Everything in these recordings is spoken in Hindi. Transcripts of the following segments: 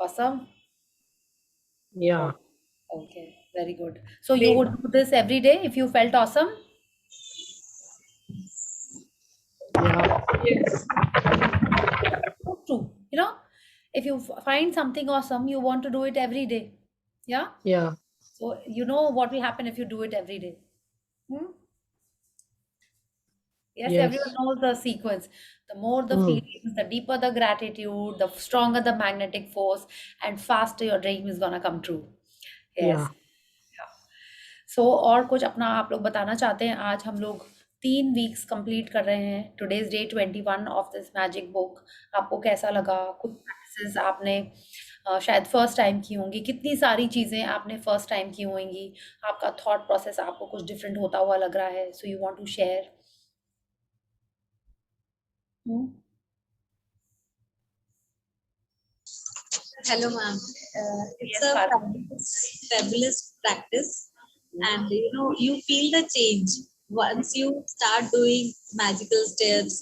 Awesome. Yeah. Oh, okay, very good. So you Great. would do this every day if you felt awesome? Yeah. Yes. So true. If you find something awesome, you want to do it every day. Yeah. Yeah. So you know what will happen if you do it every day. Hmm? Yes, everyone Yes. knows the sequence. The more the Mm. feelings, the deeper the gratitude, the stronger the magnetic force, and faster your dream is gonna come true. Yes. Yeah. Yeah. सो और कुछ अपना आप लोग बताना चाहते हैं? आज हम लोग 3 वीक्स कंप्लीट कर रहे हैं। Today's day 21 of this magic book. आपको कैसा लगा? कुछ प्रैक्टिसेस आपने शायद फर्स्ट टाइम की होंगी, कितनी सारी चीज़ें आपने फर्स्ट टाइम की होंगी, आपका थॉट प्रोसेस आपको कुछ डिफरेंट होता हुआ लग रहा है, so you want to share? Hello, ma'am. It's yes a Bharti. fabulous practice, and you feel the change once you start doing magical steps,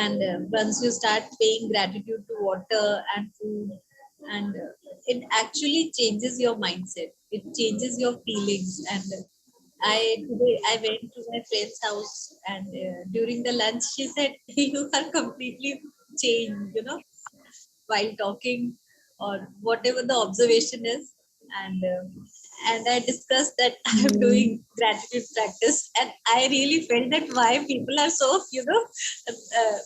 and once you start paying gratitude to water and food, and it actually changes your mindset. It changes your feelings, and I went to my friend's house, and during the lunch she said, "You are completely changed," while talking or whatever the observation is, and I discussed that I'm doing gratitude practice, and I really felt that why people are so uh,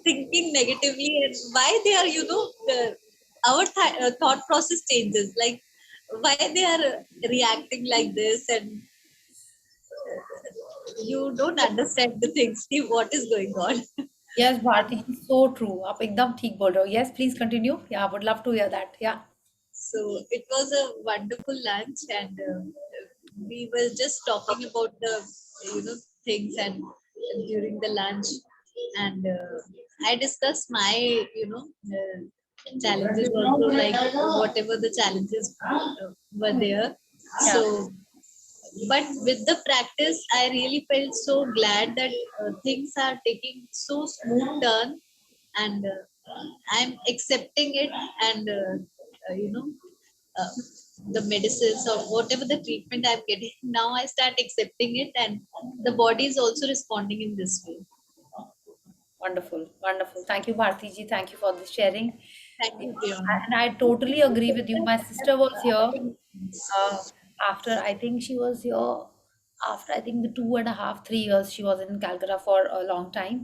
thinking negatively, and why they are our thought process changes, like why they are reacting like this, and you don't understand the things, see what is going on. Yes Bharati And ji, so true, आप एकदम ठीक बोल रहे हो। Yes, please continue. Yeah would love to hear that. Yeah so it was a wonderful lunch, and we were just talking about the things, and during the lunch, and I discussed my challenges also, like whatever the challenges were there. या So, but with the practice, I really felt so glad that things are taking so smooth turn, and I'm accepting it, and uh, the medicines or whatever the treatment I'm getting now, I start accepting it, and the body is also responding in this way. wonderful, wonderful. Thank you, Bharti ji. Thank you for this sharing. Thank you, Priyanka. And I totally agree with you. My sister was here uh, after, I think she was here after, I think, the 2.5, 3 years she was in Calcutta for a long time.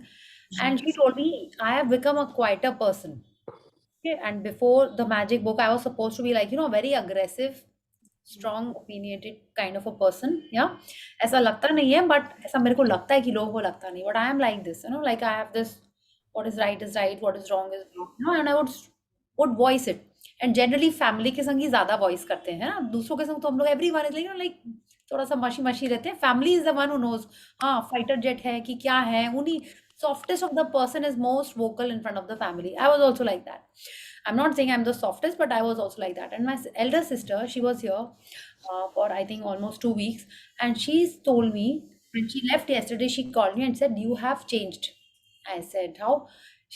And she told me, I have become a quieter person. Okay, and before the magic book, I was supposed to be like, very aggressive, strong, opinionated kind of a person. Yeah. ऐसा लगता नहीं है, but ऐसा मेरे को लगता है कि लोगों को लगता नहीं. But I am like this, like I have this, what is right, what is wrong is wrong, and I would voice it. And generally family के संग ही ज़्यादा voice करते हैं, ना? दूसरों के संग तो हम लोग everyone is like थोड़ा सा मशी मशी रहते हैं. Family is the one who knows, हाँ, fighter jet है कि क्या है, उन्हीं softest of the person is most vocal in front of the family. I was also like that. I'm not saying I'm the softest, but I was also like that. And my elder sister, she was here for, I think, almost 2 weeks, and she's told me when she left yesterday, she called me and said, "You have changed." I said, "How?"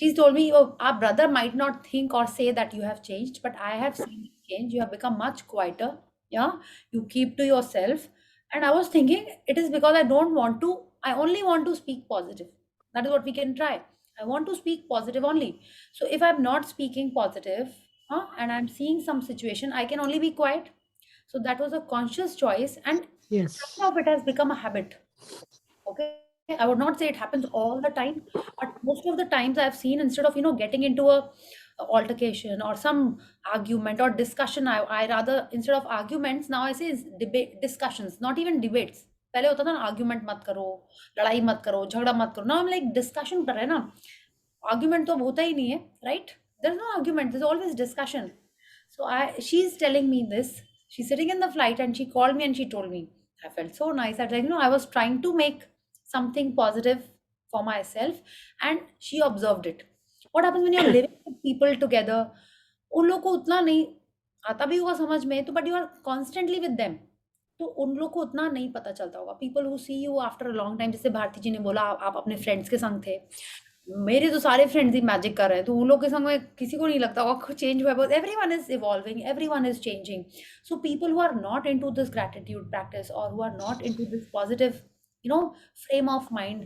She's told me, "Our brother might not think or say that you have changed, but I have seen you change. You have become much quieter. Yeah, you keep to yourself." And I was thinking, it is because I don't want to. I only want to speak positive. That is what we can try. I want to speak positive only. So if I'm not speaking positive, and I'm seeing some situation, I can only be quiet. So that was a conscious choice, and Yes. somehow it has become a habit. Okay, I would not say it happens all the time, but most of the times I've seen, instead of getting into a altercation or some argument or discussion, I rather, instead of arguments, now I say is debate, discussions, not even debates. पहले होता था ना, आर्ग्यूमेंट मत करो, लड़ाई मत करो, झगड़ा मत करो, ना हम लाइक डिस्कशन कर रहे हैं ना. आर्ग्यूमेंट तो अब होता ही नहीं है, right? There is no argument, there is always discussion. So she is telling me this. She's sitting in the flight and she called me and she told me. I felt so nice. I like, I was trying to make something positive for myself, and she observed it. What happens when you're living with people together? उन लोग को उतना नहीं आता भी होगा समझ में, तो but you are constantly with them, तो उन लोग को उतना नहीं पता चलता होगा. People who see you after a long time, जैसे भारती जी ने बोला, आप अपने फ्रेंड्स के संग थे, मेरे तो सारे फ्रेंड्स ही मैजिक कर रहे हैं, तो उन लोग के संग में किसी को नहीं लगता होगा चेंज हुआ है, but everyone is evolving, everyone is changing. So people who are not into this gratitude practice और who are not into this positive, frame of mind,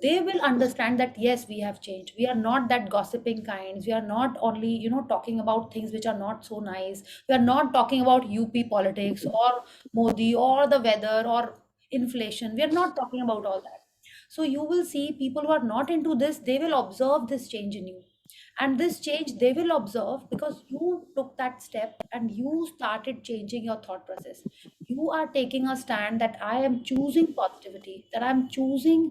they will understand that yes, we have changed. We are not that gossiping kinds. We are not only, talking about things which are not so nice. We are not talking about UP politics or Modi or the weather or inflation. We are not talking about all that. So you will see people who are not into this, they will observe this change in you. And this change they will observe because you took that step and you started changing your thought process. You are taking a stand that I am choosing positivity, that I'm choosing,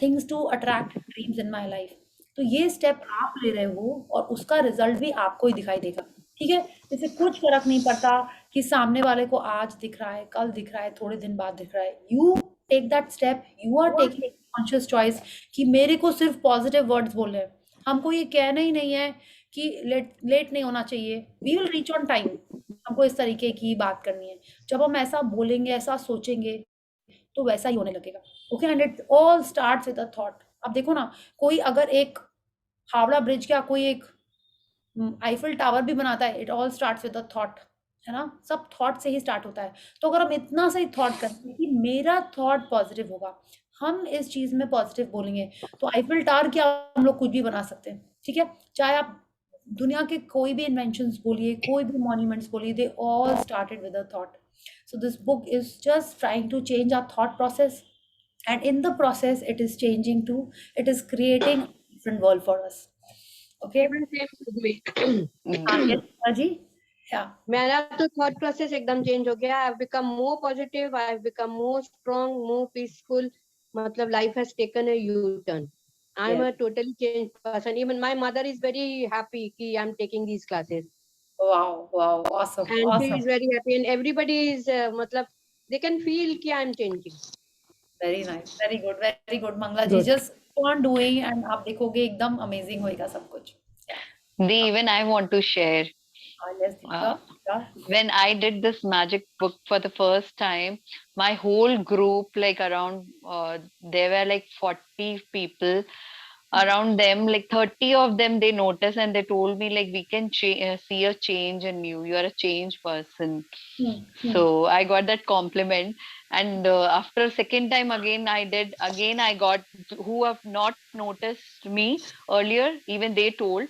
things to attract dreams in my life. तो ये स्टेप आप ले रहे हो और उसका रिजल्ट भी आपको ही दिखाई देगा. ठीक है, इसे कुछ फर्क नहीं पड़ता कि सामने वाले को आज दिख रहा है, कल दिख रहा है, थोड़े दिन बाद दिख रहा है. You take that step, you are taking conscious choice कि मेरे को सिर्फ पॉजिटिव वर्ड्स बोलने हैं. हमको ये कहना ही नहीं है कि लेट लेट नहीं होना चाहिए, we will reach on time. हमको इस तरीके की बात करनी है. जब हम ऐसा बोलेंगे, ऐसा सोचेंगे, तो वैसा ही होने लगेगा. Okay, and it all starts with a thought. अब देखो ना, कोई अगर एक हावड़ा ब्रिज, क्या कोई एक आईफिल टावर भी बनाता है, it all starts with a thought. है ना, सब थॉट से ही स्टार्ट होता है. तो अगर हम इतना सही थॉट करें कि मेरा थॉट पॉजिटिव होगा, हम इस चीज में पॉजिटिव बोलेंगे, तो आईफिल टावर क्या, हम लोग कुछ भी बना सकते हैं. ठीक है, चाहे आप दुनिया के कोई भी इन्वेंशंस बोलिए, कोई भी मॉन्यूमेंट्स बोलिए, they all started with a thought. So this book is just trying to change our thought process, and in the process it is changing too. It is creating a different world for us. Okay. Even same with me. Yes, Raji. Yeah. मेरा तो थॉट प्रोसेस एकदम चेंज हो गया. I have become more positive, I have become more strong, more peaceful. मतलब life has taken a U turn. I am Yes. A totally change person. Even my mother is very happy कि I am taking these classes, Wow. Wow. Awesome. and she Awesome. is very happy, and everybody is मतलब they can feel कि I am changing. Very nice. Very good. Very good. Mangla ji, Good. just go on doing, and आप देखोगे एकदम amazing होएगा सब कुछ. Yeah. Dee, even I want to share. Yes, Deepika. Yeah. When I did this magic book for the first time, my whole group, like around, there were like 40 people around them, like 30 of them, they noticed and they told me, like, we can see a change in you. You are a changed person. So I got that compliment. And after second time again, I got who have not noticed me earlier, even they told.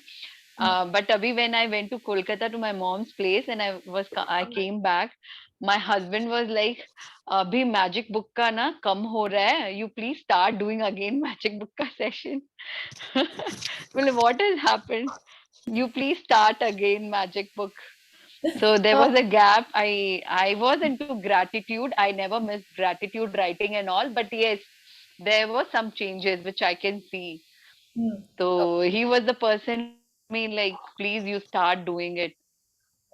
But abhi when I went to Kolkata to my mom's place and I came back, my husband was like, "Abhi magic book ka na kam ho raha hai. You please start doing again magic book ka session." Well, what has happened? You please start again magic book. So there was a gap. I was into gratitude. I never missed gratitude writing and all, but yes, there were some changes which I can see. So he was the person me like, please you start doing it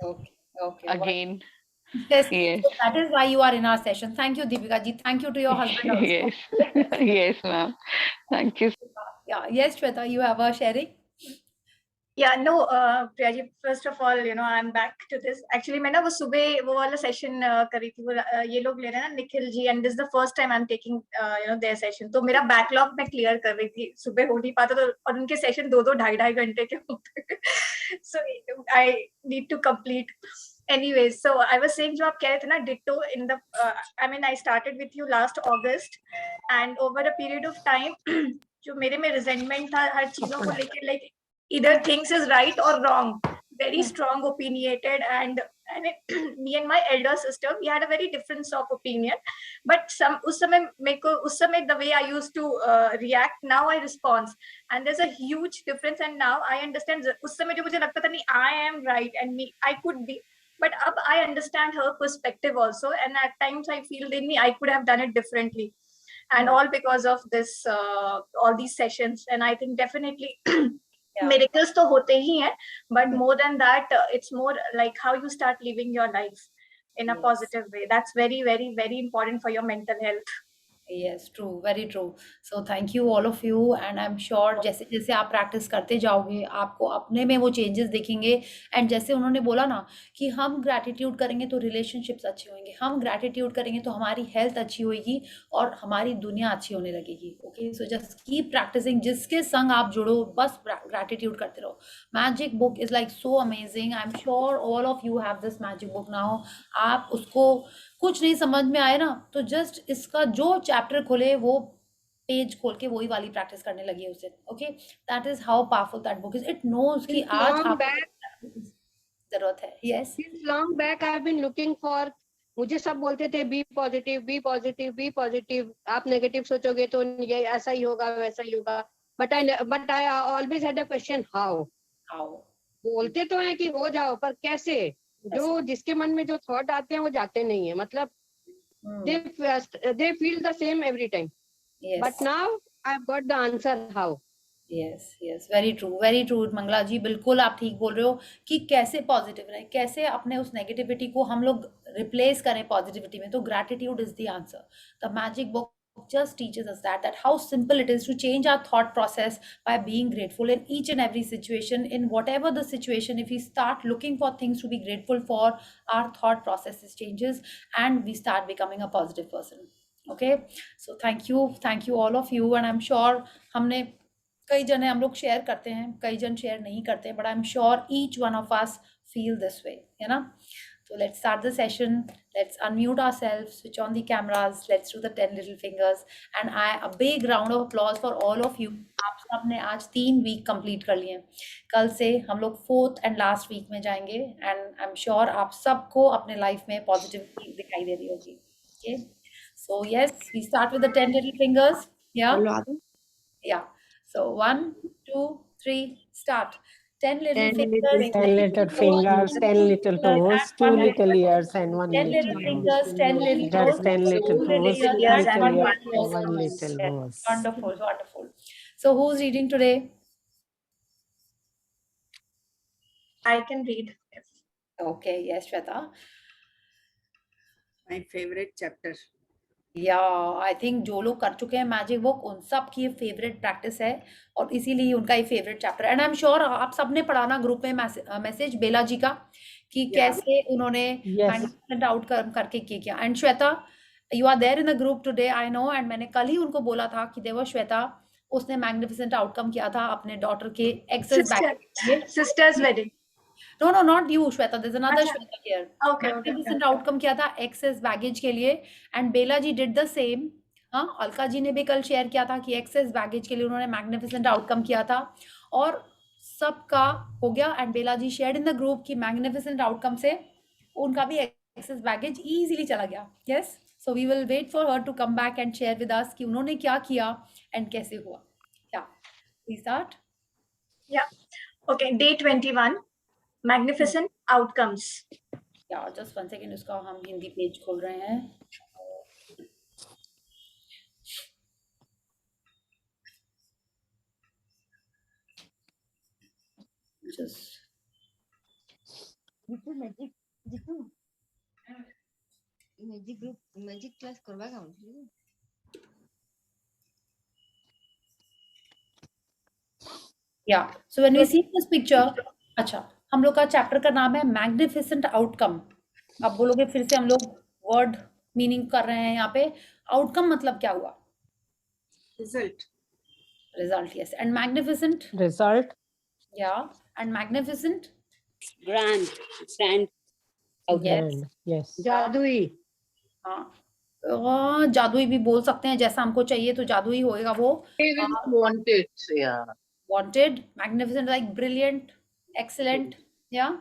Okay. Okay. again. Yes. Yes. So that is why you are in our session. Thank you, Deepika ji. Thank you to your husband also. Yes. Yes, ma'am. Thank you. Yeah. Yes, Shweta, you have a sharing. Yeah, no, Priya ji, first of all, I'm back to this. Actually, मैं ना वो सुबह वो वाला session करी थी. वो ये लोग ले रहे हैं ना, Nikhil ji, and this is the first time I'm taking, their session. तो मेरा backlog मैं clear कर रही थी. सुबह हो नहीं पाता तो, और उनके session 2-2, 2.5 घंटे के होते हैं. So I need to complete. Anyways, so I was saying जो आप कह रहे थे ना, ditto in the, I mean, I started with you last August, and over a period of time, जो मेरे में resentment था हर चीजों को लेके, like either things is right or wrong, very strong opinionated, and me and my elder sister, we had a very difference of opinion, but उस समय the way I used to react, now I respond, and there's a huge difference, and now I understand. उस समय जो मुझे लगता था नहीं, I am right and me I could be, but अब I understand her perspective also, and at times I feel that I could have done it differently, and all because of this all these sessions, and I think definitely miracles तो होते ही हैं, but more than that, it's more like how you start living your life in a positive way. That's very, very, very important for your mental health. Yes, true, very true. So thank you all of you, and I'm sure जैसे जैसे आप प्रैक्टिस करते जाओगे आपको अपने में वो चेंजेस दिखेंगे। एंड जैसे उन्होंने बोला ना कि हम ग्रैटिट्यूड करेंगे तो रिलेशनशिप्स अच्छे होंगे, हम ग्रैटिट्यूड करेंगे तो हमारी हेल्थ अच्छी होगी और हमारी दुनिया अच्छी होने लगेगी। Okay, so just keep practising, जिसके संग आप जुड़ो बस ग्रैटिट्यूड करते रहो। Magic book is like so amazing, I am sure all of you have this magic book now. आप उसको कुछ नहीं समझ में आए ना तो जस्ट इसका जो चैप्टर खोले वो पेज खोल के वही वाली प्रैक्टिस करने लगी उस दिन। Okay, that is how powerful that book is. It knows कि Since आज long आपको back, जरूरत है। Yes, since long back I have been looking for, मुझे सब बोलते थे be positive be positive be positive, आप नेगेटिव सोचोगे तो ये ऐसा ही होगा वैसा ही होगा, but I always had a question how. How, बोलते तो हैं कि हो जाओ, पर कैसे? जो जिसके मन में जो थॉट आते हैं वो जाते नहीं है, मतलब they feel the same every time, yes, but now I've got the answer how. Yes, yes, very true Mangala ji, बिल्कुल आप ठीक बोल रहे हो कि कैसे पॉजिटिव रहे, कैसे अपने उस नेगेटिविटी को हम लोग रिप्लेस करें पॉजिटिविटी में। तो gratitude is the answer. The magic book just teaches us that how simple it is to change our thought process by being grateful in each and every situation, in whatever the situation. If we start looking for things to be grateful for, our thought processes changes and we start becoming a positive person. Okay, so thank you all of you, and I'm sure हमने कई जने हम लोग शेयर करते हैं, कई जन शेयर नहीं करते, but I am sure each one of us feel this way, है ना। So let's start the session. Let's unmute ourselves, switch on the cameras. Let's do the 10 little fingers. And a big round of applause for all of you. आप सब ने आज 3 वीक कंप्लीट कर लिए। कल से हम लोग 4th एंड लास्ट वीक में जाएंगे, एंड आई एम श्योर आप सबको अपने लाइफ में पॉजिटिविटी दिखाई दे रही होगी। Okay, so yes, we start with the 10 little fingers. Yeah. So 1, 2, 3, start. 10 little 10 fingers, little 10 little fingers, 10 little toes, 2 little ears, and 1 10 little little nose. fingers, 10 little That's toes, 10 little 2 toes, little 2 ears, little and ears, 1 nose. and 1 little Yes, nose. wonderful, wonderful. So who's reading today? I can read. Okay, yes, Shweta. My favorite chapter. या आई थिंक जो लोग कर चुके हैं मैजिक बुक उन सब की फेवरेट प्रैक्टिस है और इसीलिए उनका ही favourite chapter. And I am sure आप सबने पढ़ा ना ग्रुप में मैसेज बेला जी का कि कैसे उन्होंने Yes. मैग्निफिसेंट आउटकम करके किया। And Shweta, you are there in the group today, I know. And मैंने कल ही उनको बोला था कि देखो श्वेता, उसने मैग्निफिसेंट आउटकम किया था अपने डॉटर के excess bag. Sister's wedding. No, no, not you, Shweta. There's another Acha. Shweta here. Okay, okay, Magnificent outcome किया था excess baggage के लिए, and Bela ji did the same. हाँ, अलका जी ने भी कल शेयर किया था कि excess baggage के लिए उन्होंने magnificent outcome किया था और सबका हो गया। And Bela ji shared in the group कि magnificent outcome से उनका भी excess baggage easily चला गया। Yes, so we will wait for her to come back and share with us कि उन्होंने क्या किया and कैसे हुआ। Yeah, please start. Yeah. Okay, day 21. Magnificent outcomes. या जस्ट 1 सेकेंड, उसका हम हिंदी पेज खोल रहे हैं। Just magic group magic class करवा का हूँ। या so when we see this picture, अच्छा हम लोग का चैप्टर का नाम है मैग्निफिसेंट आउटकम। अब बोलोगे फिर से हम लोग वर्ड मीनिंग कर रहे हैं यहाँ पे। आउटकम मतलब क्या हुआ? Result. Result, yes. And magnificent, Result. या, and magnificent, Grand. Yes, Grand. Yes. जादुई। हाँ, जादुई भी बोल सकते हैं, जैसा हमको चाहिए तो जादुई होएगा वो। Wanted. Yeah. Wanted, magnificent, like brilliant, excellent, yeah,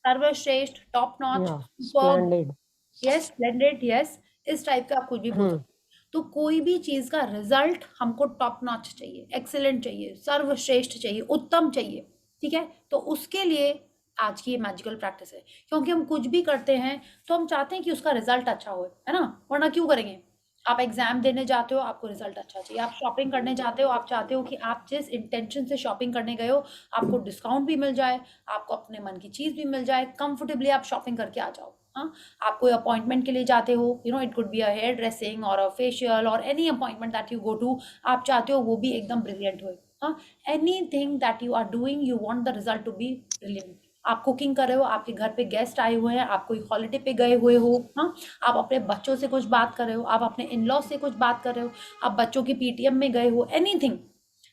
सर्वश्रेष्ठ, top notch, Yeah. superb, Splendid. yes, splendid, yes, इस टाइप का आप कुछ भी बोल सकते हो। तो कोई भी चीज का रिजल्ट हमको टॉप नॉच चाहिए, एक्सीलेंट चाहिए, सर्वश्रेष्ठ चाहिए, उत्तम चाहिए, ठीक है। तो उसके लिए आज की ये मैजिकल प्रैक्टिस है, क्योंकि हम कुछ भी करते हैं तो हम चाहते हैं कि उसका रिजल्ट अच्छा हो, है ना, वरना क्यों करेंगे। आप एग्जाम देने जाते हो, आपको रिजल्ट अच्छा चाहिए। आप शॉपिंग करने जाते हो, आप चाहते हो कि आप जिस इंटेंशन से शॉपिंग करने गए हो आपको डिस्काउंट भी मिल जाए, आपको अपने मन की चीज भी मिल जाए, कंफर्टेबली आप शॉपिंग करके आ जाओ। हाँ, आप कोई अपॉइंटमेंट के लिए जाते हो, it could be a hair dressing और अ फेशियल और any appointment that you go to, आप चाहते हो वो भी एकदम ब्रिलियंट हो। हाँ, anything that you are doing you want the result to be brilliant. आप कुकिंग कर रहे हो, आपके घर पे गेस्ट आए हुए हैं, आप कोई हॉलिडे पे गए हुए हो, हाँ, आप अपने बच्चों से कुछ बात कर रहे हो, आप अपने इन लॉ से कुछ बात कर रहे हो, आप बच्चों की पीटीएम में गए हो, एनीथिंग,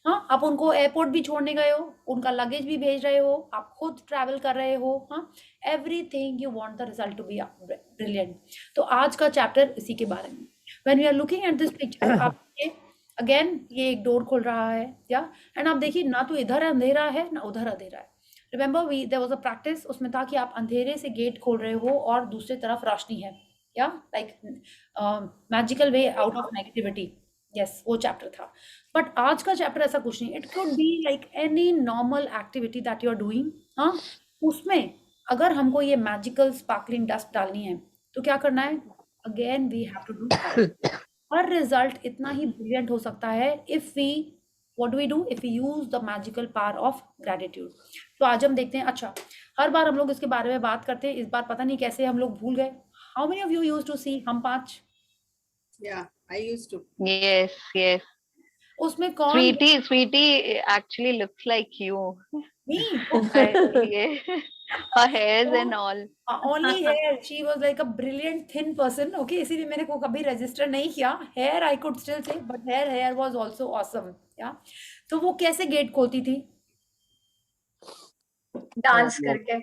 हाँ, आप उनको एयरपोर्ट भी छोड़ने गए हो, उनका लगेज भी भेज रहे हो, आप खुद ट्रैवल कर रहे हो, हाँ, everything you want the result to be brilliant. तो आज का चैप्टर इसी के बारे में। When we are looking at this picture, आप अगेन ये एक डोर खुल रहा है, या एंड आप देखिए ना तो इधर अंधेरा है ना उधर अंधेरा है। Remember we there was a practice, उसमें था कि आप अंधेरे से गेट खोल रहे हो और दूसरी तरफ रोशनी है, या like magical way out of negativity. Yes, वो चैप्टर था। बट आज का चैप्टर ऐसा कुछ नहीं, it could be like any normal activity that you are doing. हाँ, उसमें अगर हमको ये मैजिकल स्पार्कलिंग डस्ट डालनी है तो क्या करना है, again we have to do. हर रिजल्ट इतना ही ब्रिलियंट हो सकता है if we what do we do, if we use the magical power of gratitude. तो आज हम देखते हैं, अच्छा हर बार हम लोग इसके बारे में बात करते हैं, इस बार पता नहीं कैसे हम लोग भूल गए। How many of you used to see Hum Paanch? Yeah, I used to. Yes, yes. उसमें कौन? Sweetie actually looks like you. Me? Yeah. Her hairs and all. Only hair. She was like a brilliant thin person. Okay, इसीलिए मैंने को कभी रजिस्टर नहीं किया। Hair I could still say, but hair was also awesome. Yeah. तो वो कैसे गेट खोलती थी? डांस करके,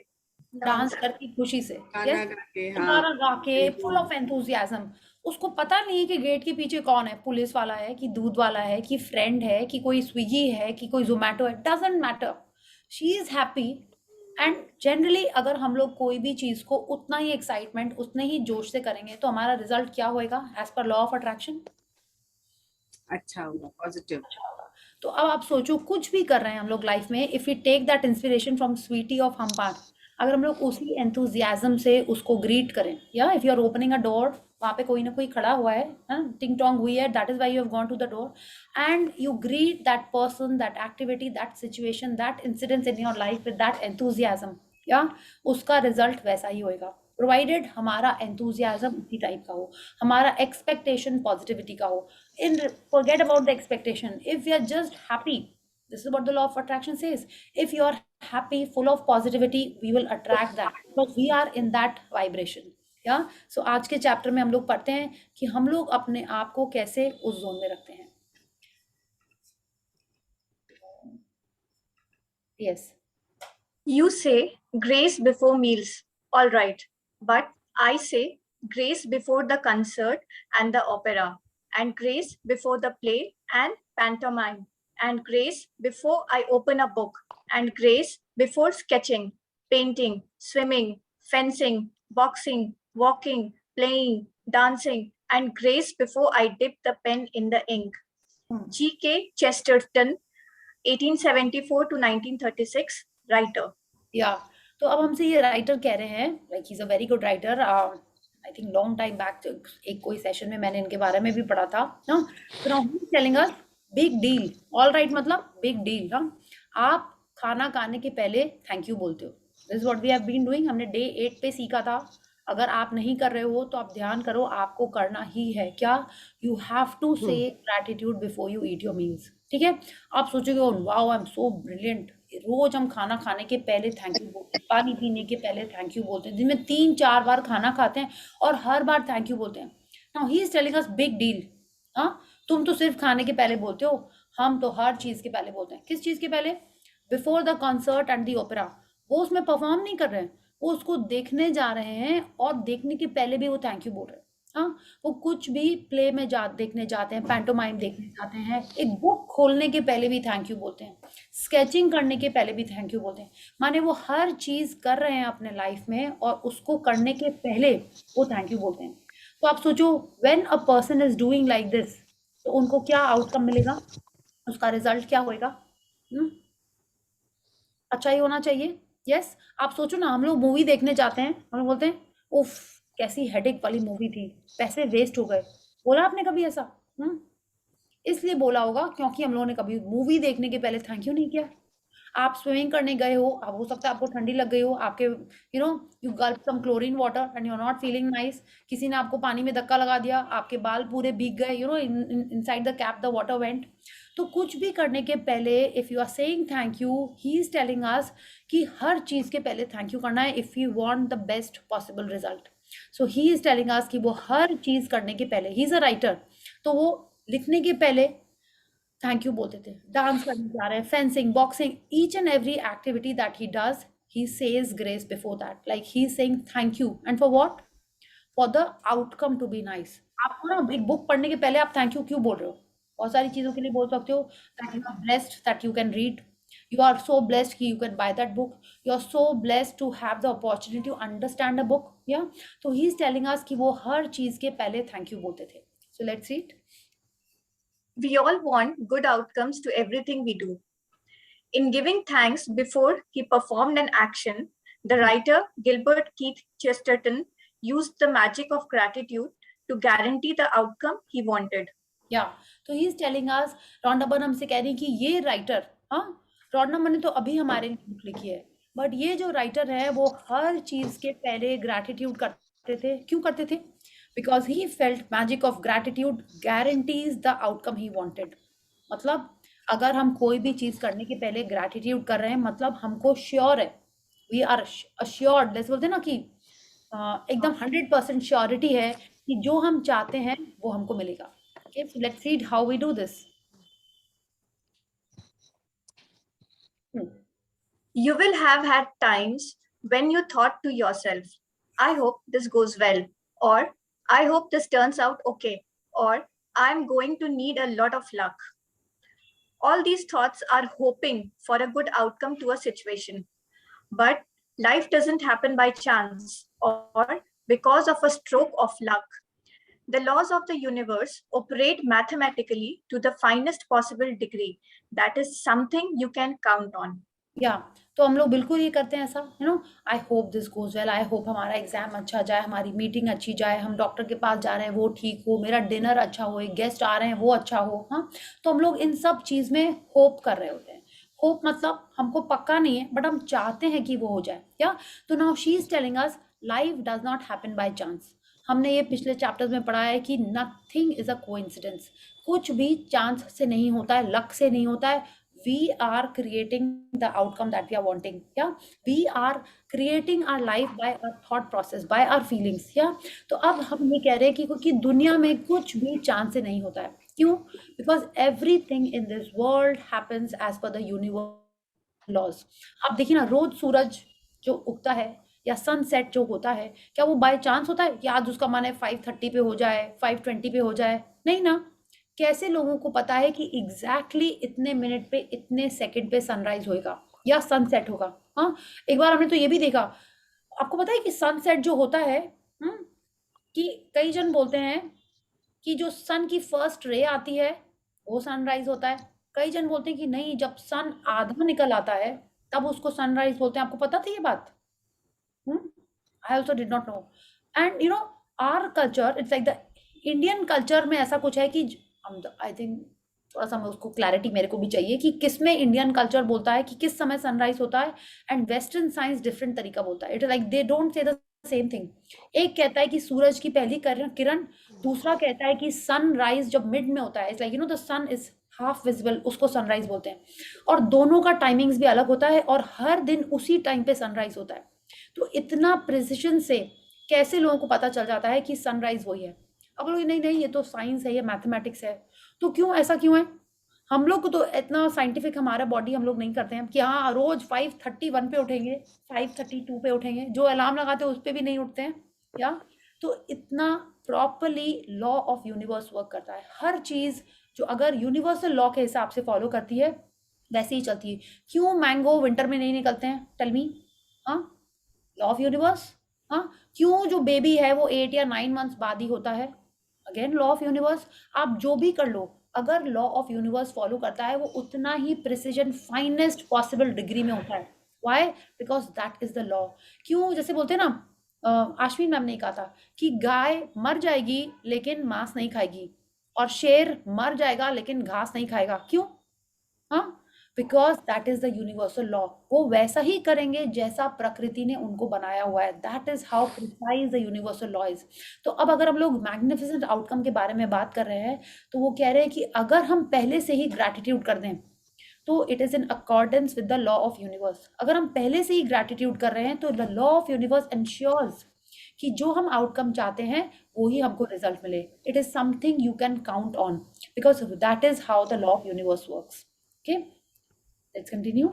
डांस करती खुशी से, गाना गा के, हाँ, गाना गा के, बिल्कुल। Full of enthusiasm. उसको पता नहीं कि गेट के पीछे कौन है, पुलिस वाला है कि दूध वाला है कि फ्रेंड है कि कोई स्विगी है कि कोई जोमेटो है, doesn't matter. She is happy. And generally अगर हम लोग कोई भी चीज को उतना ही एक्साइटमेंट, उतने ही जोश से करेंगे तो हमारा रिजल्ट क्या होएगा as per law of attraction? अच्छा होगा, पॉजिटिव। तो अब आप सोचो, कुछ भी कर रहे हैं हम लोग लाइफ में, if you take that inspiration from Sweety of हम्पार, अगर हम लोग उसी एंथुजियाज्म से उसको ग्रीट करें, या if you are opening a door, वहां पे कोई ना कोई खड़ा हुआ है, टिंग टोंग हुई है, that is why you have gone to the door, and you greet that person, that activity, that situation, that incidence in your life with that enthusiasm, या उसका रिजल्ट वैसा ही होएगा, प्रोवाइडेड हमारा एंथुजियाज्म उसी टाइप का हो, हमारा एक्सपेक्टेशन पॉजिटिविटी का हो। Forget about the expectation. If we are just happy, this is what the law of attraction says. If you are happy, full of positivity, we will attract that because we are in that vibration. Yeah. So आज के चैप्टर में हम लोग पढ़ते हैं कि हम लोग अपने आप को कैसे उस जोन में रखते हैं। Yes. You say grace before meals, all right, but I say grace before the concert and the opera, and grace before the play and pantomime, and grace before I open a book, and grace before sketching, painting, swimming, fencing, boxing, walking, playing, dancing, and grace before I dip the pen in the ink. G.K. Chesterton, 1874 to 1936, writer. या तो अब हमसे ये राइटर कह रहे हैं, like he is a very good writer. I think long time back एक कोई सेशन में मैंने इनके बारे में भी पढ़ा था ना। तो now he is telling us big deal, all right, मतलब बिग डील। आप खाना खाने के पहले थैंक यू बोलते हो, this is what we have been doing. हमने डे 8 पे सीखा था। अगर आप नहीं कर रहे हो तो आप ध्यान करो, आपको करना ही है क्या, you have to say gratitude before you eat your meals. ठीक है, आप सोचोगे wow I am so brilliant, रोज हम खाना खाने के पहले थैंक यू बोलते हैं, पानी पीने के पहले थैंक यू बोलते हैं, दिन में 3-4 बार खाना खाते हैं और हर बार थैंक यू बोलते हैं। Now he is telling us big deal. हाँ, तुम तो सिर्फ खाने के पहले बोलते हो, हम तो हर चीज के पहले बोलते हैं। किस चीज के पहले? Before the concert and the opera. वो उसमें परफॉर्म नहीं कर रहे हैं, वो उसको देखने जा रहे हैं और देखने के पहले भी वो थैंक यू बोल रहे हैं। हाँ, वो कुछ भी प्ले में देखने जाते हैं, पैंटोमाइम देखने जाते हैं, एक बुक खोलने के पहले भी थैंक यू बोलते हैं, स्केचिंग करने के पहले भी थैंक यू बोलते हैं। माने वो हर चीज कर रहे हैं अपने लाइफ में और उसको करने के पहले वो थैंक यू बोलते हैं। तो आप सोचो, when a person is doing like this, तो उनको क्या आउटकम मिलेगा, उसका रिजल्ट क्या होएगा? अच्छा ही होना चाहिए। यस, आप सोचो ना, हम लोग मूवी देखने जाते हैं, हम लोग बोलते हैं उफ कैसी हेडेक वाली मूवी थी, पैसे वेस्ट हो गए। बोला आपने कभी ऐसा? इसलिए बोला होगा क्योंकि हम लोगों ने कभी मूवी देखने के पहले थैंक यू नहीं किया। आप स्विमिंग करने गए हो, अब हो सकता है आपको ठंडी लग गई हो, आपके you gulp some chlorine water and you are not feeling nice, किसी ने आपको पानी में धक्का लगा दिया, आपके बाल पूरे भीग गए, inside the cap the water went. तो कुछ भी करने के पहले if you are saying thank you, he is telling us कि हर चीज के पहले थैंक यू करना है if you want the best possible result. So he is telling us कि वो हर चीज करने के पहले, ही इज अ राइटर, तो वो लिखने के पहले थैंक यू बोलते थे। डांस करने जा रहे हैं, fencing, boxing, each and every activity that he does, he says grace before that, like he's saying thank you, and for what? For the outcome to be nice। आपको ना एक बुक पढ़ने के पहले आप थैंक यू क्यों बोल रहे हो? बहुत सारी चीजों के लिए बोल सकते हो, that you are blessed that you can read, you are so blessed कि you can buy that book, you are so blessed to have the opportunity to understand a book, yeah। तो he is telling us कि वो हर चीज के पहले थैंक यू बोलते थे। So let's read। We all want good outcomes to everything we do. In giving thanks before he performed an action, the writer Gilbert Keith Chesterton used the magic of gratitude to guarantee the outcome he wanted. या तो he is telling us, Rhonda Byrne से कह रही कि ये राइटर, हाँ रॉन्डा बर्नम ने तो अभी हमारे लिए बुक लिखी है, बट ये जो राइटर है वो हर चीज के पहले ग्रैटिट्यूड करते थे। क्यों करते थे? Because he felt magic of gratitude guarantees the outcome he wanted. मतलब अगर हम कोई भी चीज करने के पहले ग्रैटिट्यूड कर रहे हैं, मतलब हमको श्योर है, वी आर अश्योर्ड, जैसे बोलते हैं ना कि एकदम 100% श्योरिटी है कि जो हम चाहते हैं वो हमको मिलेगा। Okay, so let's read how we do this. You will have had times when you thought to yourself, I hope this goes well, or I hope this turns out okay, or I'm going to need a lot of luck. All these thoughts are hoping for a good outcome to a situation. But life doesn't happen by chance or because of a stroke of luck. The laws of the universe operate mathematically to the finest possible degree. That is something you can count on. या तो हम लोग बिल्कुल ये करते हैं ऐसा, I hope this goes well, I hope हमारा एग्जाम अच्छा जाए, हमारी मीटिंग अच्छी जाए, हम डॉक्टर के पास जा रहे हैं वो ठीक हो, मेरा डिनर अच्छा हो, एक गेस्ट आ रहे हैं वो अच्छा हो। हाँ, तो हम लोग इन सब चीज में होप कर रहे होते हैं। होप मतलब हमको पक्का नहीं है, बट हम चाहते हैं कि वो हो जाए। या तो now she is telling us life does not happen by chance. हमने ये पिछले चैप्टर्स में पढ़ा है कि नथिंग इज अ कोइंसिडेंस, कुछ भी चांस से नहीं होता है, लक से नहीं होता है। We are creating the outcome that we are wanting, yeah, we are creating our life by our thought process, by our feelings, yeah। तो अब हम ये कह रहे हैं कि दुनिया में कुछ भी चांस से नहीं होता है। क्यों? Because everything in this world happens as per the universe laws। आप देखिए ना, रोज सूरज जो उगता है या सनसेट जो होता है, क्या वो बाय चांस होता है कि आज उसका मन है 5:30 पे हो जाए, 5:20 पे हो जाए? नहीं ना। कैसे लोगों को पता है कि एग्जैक्टली इतने मिनट पे इतने सेकंड पे सनराइज होएगा या सनसेट होगा? हाँ, एक बार हमने तो ये भी देखा, आपको पता है कि सनसेट जो होता है, कि कई जन बोलते हैं कि जो सन की फर्स्ट रे आती है वो सनराइज होता है, कई जन बोलते हैं कि नहीं, जब सन आधा निकल आता है तब उसको सनराइज बोलते हैं। आपको पता था ये बात? I also did not know. And our culture, it's like the Indian culture में ऐसा कुछ है कि आई थिंक थोड़ा सा मैं उसको क्लैरिटी मेरे को भी चाहिए कि किस में इंडियन कल्चर बोलता है कि किस समय सनराइज होता है, एंड वेस्टर्न साइंस डिफरेंट तरीका बोलता है। It like they don't say the same thing. एक कहता है कि सूरज की पहली किरण, दूसरा कहता है कि सनराइज जब मिड में होता है, it's like the sun is half visible, उसको सनराइज बोलते हैं। और दोनों का टाइमिंग्स भी अलग होता है और हर दिन उसी टाइम पे सनराइज होता है। तो इतना प्रिसिशन से कैसे लोगों को पता चल जाता है कि सनराइज वही है? अब लोग नहीं नहीं, ये तो साइंस है, ये मैथमेटिक्स है। तो क्यों ऐसा क्यों है? हम लोग को तो इतना साइंटिफिक हमारा बॉडी हम लोग नहीं करते हैं कि हाँ रोज 5:31 पे उठेंगे, 5:32 पे उठेंगे, जो अलार्म लगाते हैं उस पर भी नहीं उठते हैं। या तो इतना properly law of universe work करता है। हर चीज जो अगर यूनिवर्सल लॉ के हिसाब से फॉलो करती है वैसे ही चलती है। क्यों मैंगो विंटर में नहीं निकलते हैं? Tell me. हाँ, लॉ ऑफ यूनिवर्स। हाँ, क्यों जो बेबी है वो 8 या 9 मंथ्स बाद ही होता है? Again law of universe. आप जो भी कर लो, अगर लॉ ऑफ यूनिवर्स फॉलो करता है वो उतना ही प्रिसिजन फाइनेस्ट पॉसिबल डिग्री में होता है। Why? Because that is the law. क्यों? जैसे बोलते हैं ना, आश्विन मैम ने कहा था कि गाय मर जाएगी लेकिन मांस नहीं खाएगी, और शेर मर जाएगा लेकिन घास नहीं खाएगा। क्यों? हाँ, because that is the universal law. वो वैसा ही करेंगे जैसा प्रकृति ने उनको बनाया हुआ है। That is how precise the universal law is. तो अब अगर हम लोग मैग्निफिसेंट आउटकम के बारे में बात कर रहे हैं, तो वो कह रहे हैं कि अगर हम पहले से ही ग्रैटिट्यूड कर दें तो it is in accordance with the law of universe. अगर हम पहले से ही ग्रैटिट्यूड कर रहे हैं तो the law of universe ensures कि जो हम आउटकम चाहते हैं वो ही हमको रिजल्ट मिले। It is something you can count on because that is how the law of universe works. Okay, let's continue.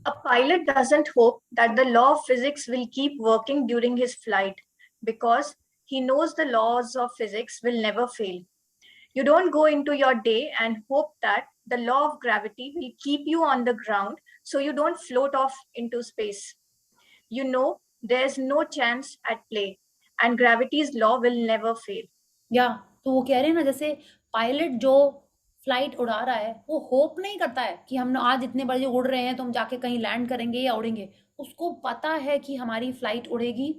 A pilot doesn't hope that the law of physics will keep working during his flight because he knows the laws of physics will never fail. You don't go into your day and hope that the law of gravity will keep you on the ground so you don't float off into space. You know there's no chance at play and gravity's law will never fail. या तो वो कह रहे हैं ना, जैसे पायलट जो फ्लाइट उड़ा रहा है वो होप नहीं करता है कि हम आज इतने बजे उड़ रहे हैं तो हम जाके कहीं लैंड करेंगे या उड़ेंगे। उसको पता है कि हमारी फ्लाइट उड़ेगी,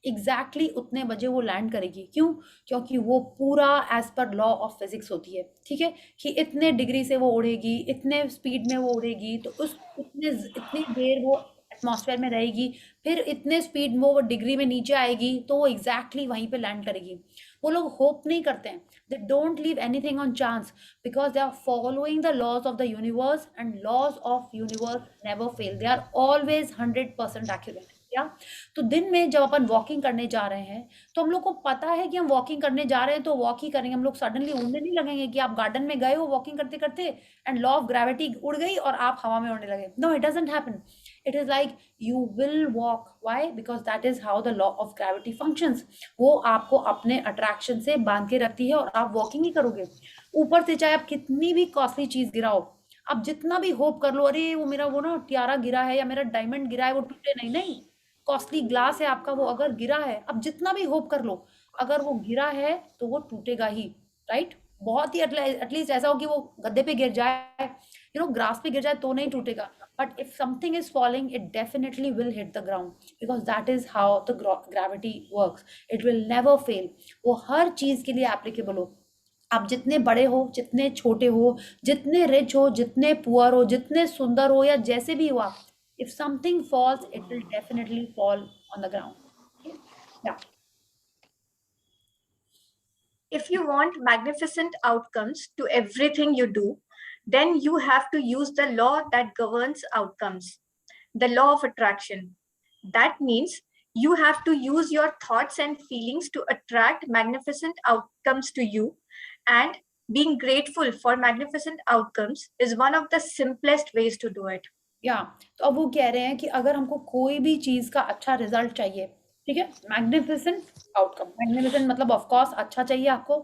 एग्जैक्टली उतने बजे वो लैंड करेगी। क्यों? क्योंकि वो पूरा as per law of physics होती है, ठीक है, कि इतने डिग्री से वो उड़ेगी, इतने स्पीड में वो उड़ेगी, तो उस इतनी देर वो एटमॉस्फेयर में रहेगी, फिर इतने स्पीड में वो डिग्री में नीचे आएगी, तो वो एग्जैक्टली वहीं पे लैंड करेगी। वो लोग होप नहीं करते हैं, they don't leave anything on chance because they are following the laws of the universe and laws of universe never fail, they are always 100% accurate. क्या? तो दिन में जब अपन वॉकिंग करने जा रहे हैं तो हम लोग को पता है कि हम वॉकिंग करने जा रहे हैं तो वॉक ही करेंगे। हम लोग सडनली उड़ने नहीं लगेंगे कि आप गार्डन में गए हो वॉकिंग करते करते एंड लॉ ऑफ ग्रेविटी उड़ गई और आप हवा में उड़ने लगे। No, it doesn't happen. It is like you will walk. Why? Because that is how the law of gravity functions. वो आपको अपने अट्रैक्शन से बांध के रखती है और आप वॉकिंग ही करोगे। ऊपर से चाहे आप कितनी भी कॉस्टली चीज गिराओ, आप जितना भी होप कर लो, अरे वो मेरा वो ना टियारा गिरा है या मेरा डायमंड गिरा है वो टूटे नहीं, नहीं, कॉस्टली ग्लास है आपका, वो अगर गिरा है, आप जितना भी होप कर लो, अगर वो गिरा है तो वो टूटेगा ही, राइट? बहुत ही एटलीस्ट ऐसा हो कि वो गद्दे पे गिर जाए, ग्रास पे गिर जाए तो नहीं टूटेगा, but if something is falling it definitely will hit the ground because that is how the gravity works. It will never fail. वो हर चीज के लिए applicable हो, आप जितने बड़े हो, जितने छोटे हो, जितने रिच हो, जितने पुअर हो, जितने सुंदर हो या जैसे भी हो आप, if something falls it will definitely fall on the ground. Okay? Yeah. If you want magnificent outcomes to everything you do, then you have to use the law that governs outcomes, the law of attraction. That means you have to use your thoughts and feelings to attract magnificent outcomes to you, and being grateful for magnificent outcomes is one of the simplest ways to do it. तो अब वो कह रहे हैं कि अगर हमको कोई भी चीज का अच्छा रिजल्ट चाहिए, ठीक है, मैग्निफिसेंट आउटकम, मैग्निफिसेंट मतलब ऑफ कोर्स अच्छा चाहिए आपको,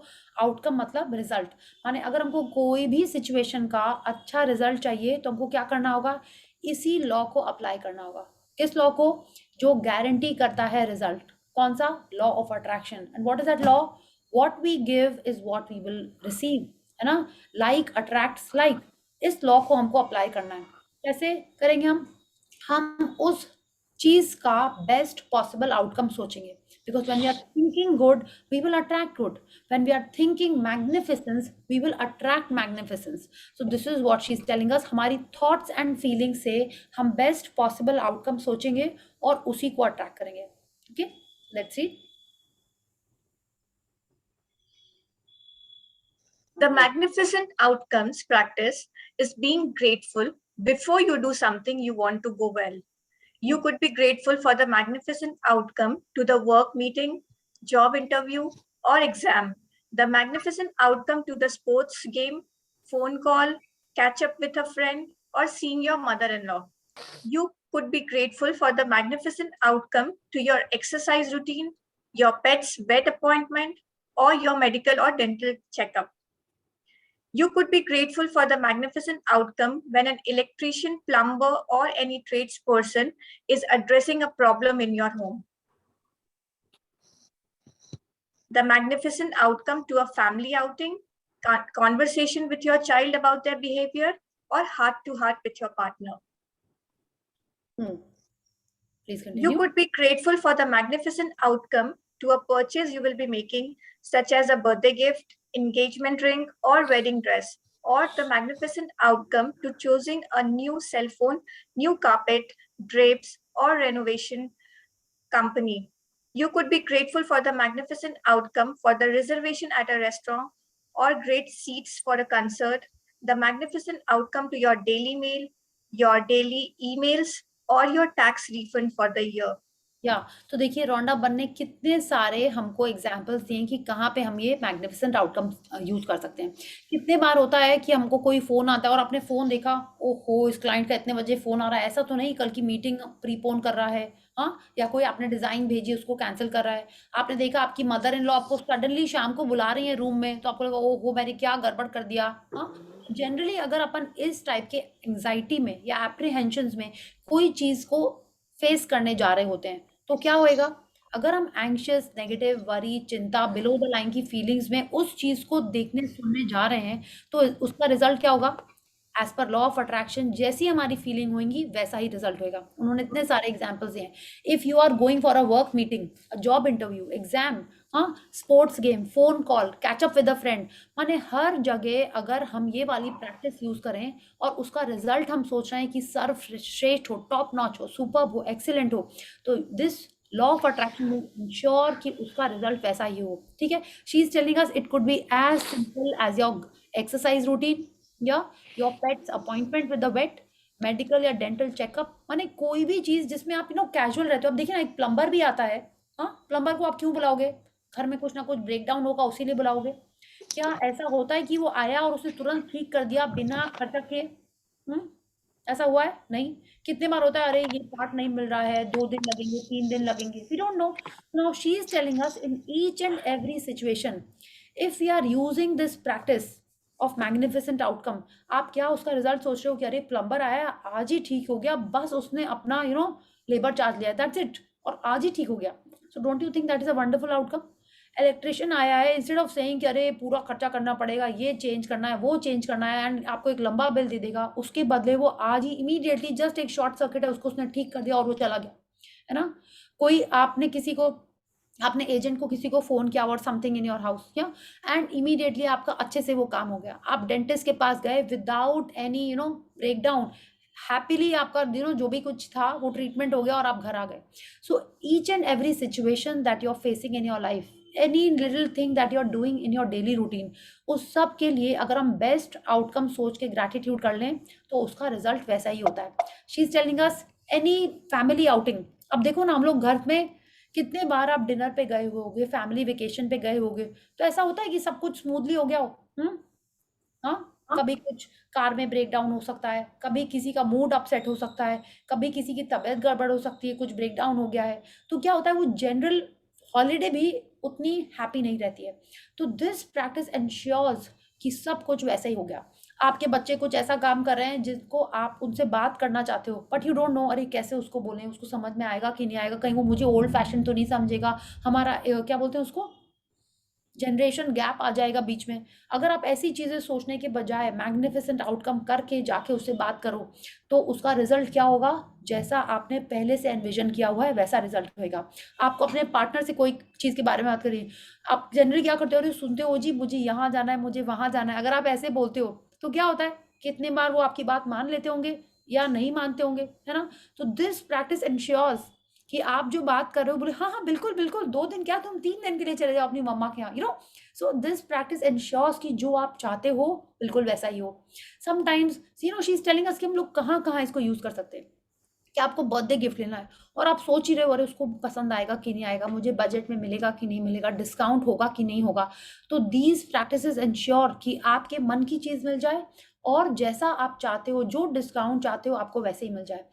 आउटकम मतलब रिजल्ट, माने अगर हमको कोई भी सिचुएशन का अच्छा रिजल्ट चाहिए तो हमको क्या करना होगा? इसी लॉ को अप्लाई करना होगा। किस लॉ को? जो गारंटी करता है रिजल्ट। कौन सा? Law of attraction. And what is that law? What we give is what we will receive, है ना? Like attracts like. इस लॉ को हमको अप्लाई करना है। कैसे करेंगे हम उस चीज का बेस्ट पॉसिबल आउटकम सोचेंगे, because when we are thinking good we will attract good, when we are thinking magnificence we will attract magnificence. So this is what she is telling us, हमारी thoughts and feelings से हम best possible outcome सोचेंगे और उसी को attract करेंगे। Okay, let's see. The magnificent outcomes practice is being grateful before you do something you want to go well. You could be grateful for the magnificent outcome to the work meeting, job interview, or exam, the magnificent outcome to the sports game, phone call, catch up with a friend, or seeing your mother-in-law. You could be grateful for the magnificent outcome to your exercise routine, your pet's vet appointment, or your medical or dental checkup. You could be grateful for the magnificent outcome when an electrician, plumber, or any tradesperson is addressing a problem in your home. The magnificent outcome to a family outing, conversation with your child about their behavior, or heart-to-heart with your partner. Please continue. You could be grateful for the magnificent outcome to a purchase you will be making, such as a birthday gift, engagement ring, or wedding dress, or the magnificent outcome to choosing a new cell phone, new carpet, drapes, or renovation company. You could be grateful for the magnificent outcome for the reservation at a restaurant or great seats for a concert, the magnificent outcome to your daily mail, your daily emails, or your tax refund for the year. या तो देखिए रोंडा बन ने कितने सारे हमको एग्जाम्पल्स दिए कि कहाँ पे हम ये मैग्निफिसेंट आउटकम यूज कर सकते हैं। कितने बार होता है कि हमको कोई फोन आता है और आपने फोन देखा, ओहो इस क्लाइंट का इतने बजे फोन आ रहा है, ऐसा तो नहीं कल की मीटिंग प्रीपोन कर रहा है, हाँ, या कोई आपने डिजाइन भेजी उसको कैंसिल कर रहा है। आपने देखा आपकी मदर इन लॉ आपको सडनली शाम को बुला रही है रूम में, तो आपको लगा ओहो मैंने क्या गड़बड़ कर दिया। हाँ, जनरली अगर अपन इस टाइप के एंग्जाइटी में या एप्रीहेंशन में कोई चीज को फेस करने जा रहे होते हैं तो क्या होएगा, अगर हम एंग्शियस, नेगेटिव, वरी, चिंता, बिलो द लाइन की फीलिंग्स में उस चीज को देखने सुनने जा रहे हैं तो उसका रिजल्ट क्या होगा, as per law of attraction जैसी हमारी फीलिंग होंगी वैसा ही रिजल्ट होगा। उन्होंने इतने सारे एग्जाम्पल्स दिए हैं। If you are going for a work meeting, a job interview, exam, हाँ, sports game, phone call, catchup with a friend, माने हर जगह अगर हम ये वाली प्रैक्टिस यूज करें और उसका रिजल्ट हम सोच रहे हैं कि सर्वश्रेष्ठ हो, टॉप नॉच हो, सुपर्ब हो, एक्सीलेंट हो, तो this law of attraction will ensure कि उसका रिजल्ट वैसा ही हो। ठीक है, she is telling us it could be as simple as your exercise routine या your pets appointment with the vet, medical या डेंटल चेकअप, माने कोई भी चीज जिसमें आप कैजुअल रहते हो। अब देखिए ना, एक प्लम्बर भी आता है, हाँ, प्लम्बर को आप क्यों बुलाओगे, घर में कुछ ना कुछ ब्रेकडाउन होगा उसी लिए बुलाओगे। क्या ऐसा होता है कि वो आया और उसने तुरंत ठीक कर दिया बिना खर्चा किए? ऐसा हुआ है? नहीं। कितने बार होता है अरे ये पार्ट नहीं मिल रहा है, 2 दिन लगेंगे, 3 दिन लगेंगे, we don't know. Now she is telling us in each and every situation if we are using this practice of magnificent outcome, आप क्या उसका रिजल्ट सोच रहे हो कि अरे प्लम्बर आया आज ही ठीक हो गया, बस उसने अपना लेबर चार्ज लिया, दैट्स इट, और आज ही ठीक हो गया। So don't you think that is a wonderful outcome? Electrician आया है, इंस्टेड ऑफ सेइंग कि अरे पूरा खर्चा करना पड़ेगा, ये चेंज करना है, वो चेंज करना है, एंड आपको एक लंबा बिल दे देगा, उसके बदले वो आज ही इमीडिएटली जस्ट एक शॉर्ट सर्किट है उसको उसने ठीक कर दिया और वो चला गया, है ना। कोई आपने एजेंट को किसी को फोन किया और समथिंग इन योर हाउस, या एंड इमीडिएटली आपका अच्छे से वो काम हो गया। आप डेंटिस्ट के पास गए without any break down, happily आपका जो भी कुछ था वो ट्रीटमेंट हो गया और आप घर आ गए। So each and every situation that you are facing in your life, any little thing that you are doing in your daily routine, उस सब के लिए अगर हम बेस्ट आउटकम सोच के ग्रैटिट्यूड कर लें तो उसका रिजल्ट वैसा ही होता है। She is telling us any family outing, अब देखो ना हम लोग घर में कितने बार आप डिनर पे गए होगे, फैमिली वेकेशन पे गए होगे, तो ऐसा होता है कि सब कुछ स्मूथली हो गया हो। हाँ, कभी कुछ कार में ब्रेक डाउन हो सकता है, कभी किसी का मूड अपसेट हो सकता है, कभी किसी की तबीयत गड़बड़ हो सकती है, कुछ ब्रेक डाउन हो गया है, तो क्या होता है वो जनरल हॉलीडे भी उतनी हैप्पी नहीं रहती है। तो दिस प्रैक्टिस एंश्योर्स कि सब कुछ वैसा ही हो गया। आपके बच्चे कुछ ऐसा काम कर रहे हैं जिसको आप उनसे बात करना चाहते हो बट यू डोंट नो, अरे कैसे उसको बोलें, उसको समझ में आएगा कि नहीं आएगा, कहीं वो मुझे ओल्ड फैशन तो नहीं समझेगा, हमारा क्या बोलते हैं उसको, जनरेशन गैप आ जाएगा बीच में। अगर आप ऐसी चीजें सोचने के बजाय मैग्निफिसेंट आउटकम करके जाके उससे बात करो तो उसका रिजल्ट क्या होगा, जैसा आपने पहले से एनविजन किया हुआ है वैसा रिजल्ट होगा। आपको अपने पार्टनर से कोई चीज के बारे में बात करिए, आप जनरली क्या करते हो, अरे सुनते हो जी मुझे यहाँ जाना है, मुझे वहां जाना है, अगर आप ऐसे बोलते हो तो क्या होता है, कितने बार वो आपकी बात मान लेते होंगे या नहीं मानते होंगे, है ना। तो दिस प्रैक्टिस इंश्योर्स कि आप जो बात कर रहे हो बोले हाँ हाँ बिल्कुल बिल्कुल, 2 दिन क्या तुम 3 दिन के लिए चले जाओ अपनी मम्मा के यहाँ, सो दिस प्रैक्टिस इंश्योर्स कि जो आप चाहते हो बिल्कुल वैसा ही हो। Sometimes she is telling us कि हम लोग कहाँ कहाँ इसको यूज कर सकते हैं, कि आपको बर्थडे गिफ्ट लेना है और आप सोच ही रहे हो अरे उसको पसंद आएगा कि नहीं आएगा, मुझे बजट में मिलेगा कि नहीं मिलेगा, डिस्काउंट होगा कि नहीं होगा, तो दीज प्रैक्टिसेस इंश्योर कि आपके मन की चीज मिल जाए और जैसा आप चाहते हो, जो डिस्काउंट चाहते हो आपको वैसे ही मिल जाए।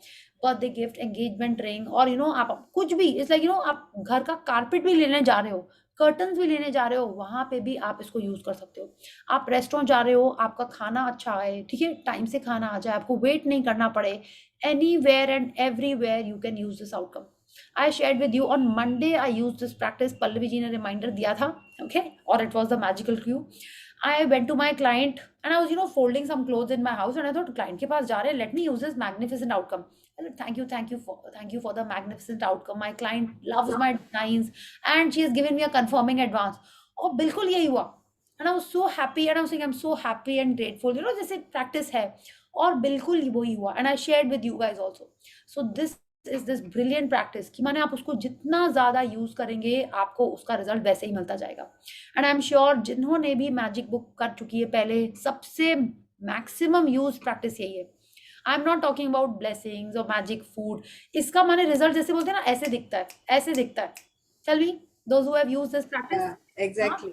बर्थडे गिफ्ट, एंगेजमेंट रिंग, और आप कुछ भी, इट्स लाइक आप घर का कारपेट भी लेने जा रहे हो, कर्टन्स भी लेने जा रहे हो, वहां पे भी आप इसको यूज कर सकते हो। आप रेस्टोरेंट जा रहे हो, आपका खाना अच्छा आए, ठीक है, टाइम से खाना आ जाए, आपको वेट नहीं करना पड़े, anywhere and everywhere you can use this outcome. I shared with you on Monday, I used this practice, Pallavi ji ने reminder दिया था, okay, or it was the magical cue. I went to my client and I was folding some clothes in my house and I thought client के पास जा रहे हैं, let me use this magnificent outcome. I said, thank you for the magnificent outcome. My client loves my designs and she has given me a confirming advance. और बिल्कुल यही हुआ, and I was so happy and I was saying I'm so happy and grateful, जैसे practice है, और बिल्कुल वही हुआ, and I shared with you guys also. So this is this brilliant practice कि माने आप उसको जितना ज़्यादा यूज़ करेंगे आपको उसका रिजल्ट वैसे ही मिलता जाएगा. And I'm sure जिन्होंने भी मैजिक बुक कर चुकी है पहले, सबसे मैक्सिमम यूज प्रैक्टिस यही है. I am not talking about blessings और मैजिक फूड. इसका माने रिजल्ट जैसे बोलते हैं ना, ऐसे दिखता है, ऐसे दिखता है. Tell me those who have used this practice. Yeah, exactly.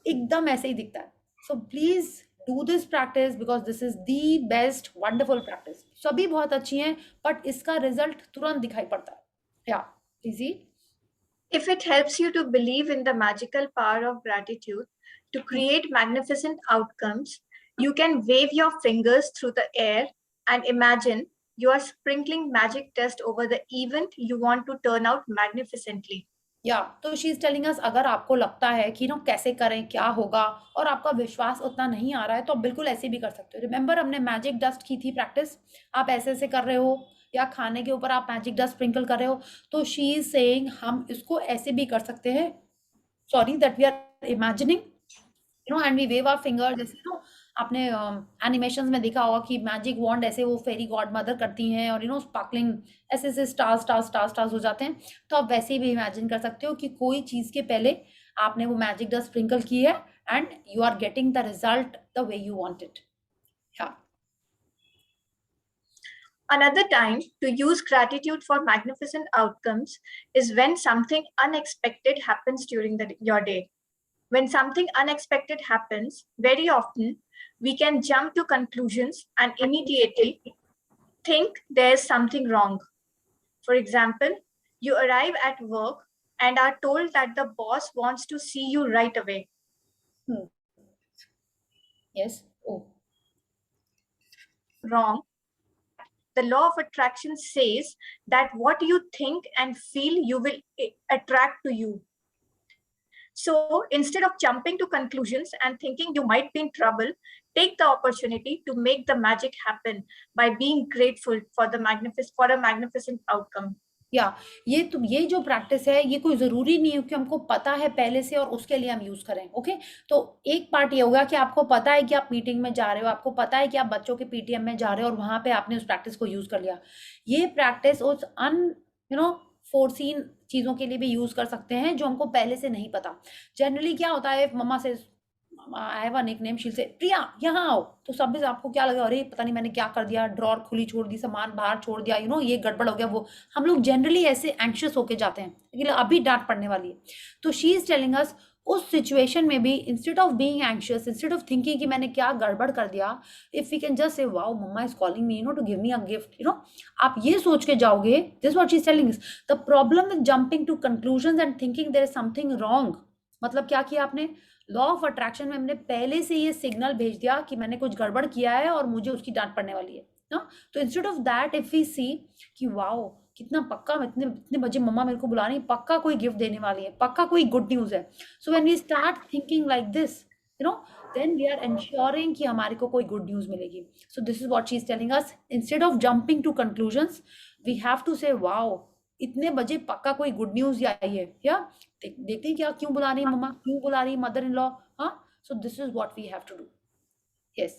एकदम ऐसे ही दिखता है. So please do this practice because this is the best wonderful practice. सभी बहुत अच्छी हैं बट इसका रिजल्ट तुरंत दिखाई पड़ता है. या please. If it helps you to believe in the magical power of gratitude to create magnificent outcomes, you can wave your fingers through the air and imagine you are sprinkling magic dust over the event you want to turn out magnificently. या तो शी इज टेलिंग अस, अगर आपको लगता है कि कैसे करें, क्या होगा, और आपका विश्वास उतना नहीं आ रहा है, तो आप बिल्कुल ऐसे भी कर सकते हो. रिमेंबर हमने मैजिक डस्ट की थी प्रैक्टिस, आप ऐसे ऐसे कर रहे हो, या खाने के ऊपर आप मैजिक डस्ट स्प्रिंकल कर रहे हो. तो शी इज सेइंग हम इसको ऐसे भी कर सकते हैं. Sorry, that we are imagining, and we wave our finger. जैसे आपने एनिमेशंस में देखा होगा कि मैजिक वॉन्ड ऐसे वो फेरी गॉड मदर करती हैं, और स्पार्कलिंग ऐसे ऐसे स्टार्स स्टार्स स्टार्स स्टार्स हो जाते हैं. तो आप वैसे भी इमेजिन कर सकते हो कि कोई चीज के पहले आपने वो मैजिक डस्ट स्प्रिंकल की है, and you are getting the result the way you want it. Another time to use gratitude for magnificent outcomes is when something unexpected happens during your day. When something unexpected happens, very often we can jump to conclusions and immediately think there's something wrong. For example, you arrive at work and are told that the boss wants to see you right away. Yes. Oh. Wrong. The law of attraction says that what you think and feel you will attract to you. So instead of jumping to conclusions and thinking you might be in trouble, take the opportunity to make the magic happen by being grateful for a magnificent outcome. या ये जो प्रैक्टिस है, ये कोई जरूरी नहीं है कि हमको पता है पहले से और उसके लिए हम यूज करें. ओके, तो एक पार्ट ये होगा कि आपको पता है कि आप मीटिंग में जा रहे हो, आपको पता है कि आप बच्चों के पीटीएम में जा रहे हो, और वहां पे आपने उस प्रैक्टिस को यूज कर लिया. ये प्रैक्टिस उस फोरसीन चीजों के लिए भी यूज कर सकते हैं जो हमको पहले से नहीं पता. जनरली क्या होता है, मम्मा से I have a nickname, she से प्रिया यहाँ आओ, तो सब आपको क्या लगा, अरे पता नहीं मैंने क्या कर दिया, ड्रॉर खुली छोड़ दी, सामान बाहर छोड़ दिया, ये गड़बड़ हो गया. वो हम लोग जनरली ऐसे एंक्शियस होके जाते हैं, लेकिन अभी डांट पड़ने वाली है. तो शी इज टेलिंग अस, उस सिचुएशन में भी instead of being anxious, instead of thinking कि मैंने क्या गड़बड़ कर दिया, if we can just say wow mama is calling me to give me a gift, आप ये सोच के जाओगे. This what she is telling us. The problem with jumping to conclusions and thinking there is something wrong, मतलब क्या किया आपने, लॉ ऑफ अट्रैक्शन में हमने पहले से ये सिग्नल भेज दिया कि मैंने कुछ गड़बड़ किया है और मुझे उसकी डांट पड़ने वाली है ना. तो instead of that if we see कि वाओ कितना पक्का, इतने इतने बजे मम्मा मेरे को बुला रही, पक्का कोई गिफ्ट देने वाली है, पक्का कोई गुड न्यूज है. So when we start thinking like this, then we are ensuring कि हमारे को कोई गुड न्यूज मिलेगी. So this is what she is telling us, instead of jumping to conclusions we have to say wow इतने बजे पक्का कोई गुड न्यूज आई है, या देखते हैं क्या, क्यों बुला रही मम्मा, क्यों बुला रही मदर इन लॉ. हाँ, so this is what we have to do. Yes.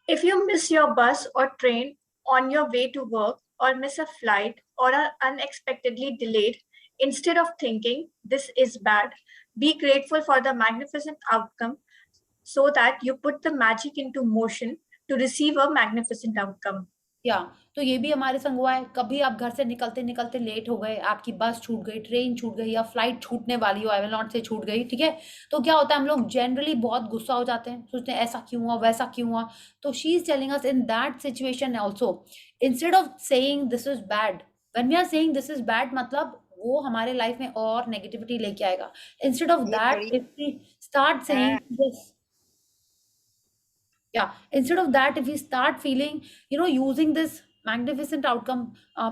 If you miss your bus or train on your way to work, or miss a flight, or are unexpectedly delayed, instead of thinking this is bad, be grateful for the magnificent outcome so that you put the magic into motion to receive a magnificent outcome. या तो ये भी हमारे संग हुआ है. कभी आप घर से निकलते निकलते लेट हो गए, आपकी बस छूट गई, ट्रेन छूट गई, या फ्लाइट छूटने वाली हो, आई विल नॉट से छूट गई, ठीक है. तो क्या होता है, हम लोग जनरली बहुत गुस्सा हो जाते हैं, सोचते हैं ऐसा क्यों हुआ, वैसा क्यों हुआ. तो she is telling us in that situation also, instead of saying this is bad, when we are saying this is bad, मतलब वो हमारे लाइफ में और नेगेटिविटी लेके आएगा. Instead of that if we start saying this, instead of that if we start feeling using this magnificent outcome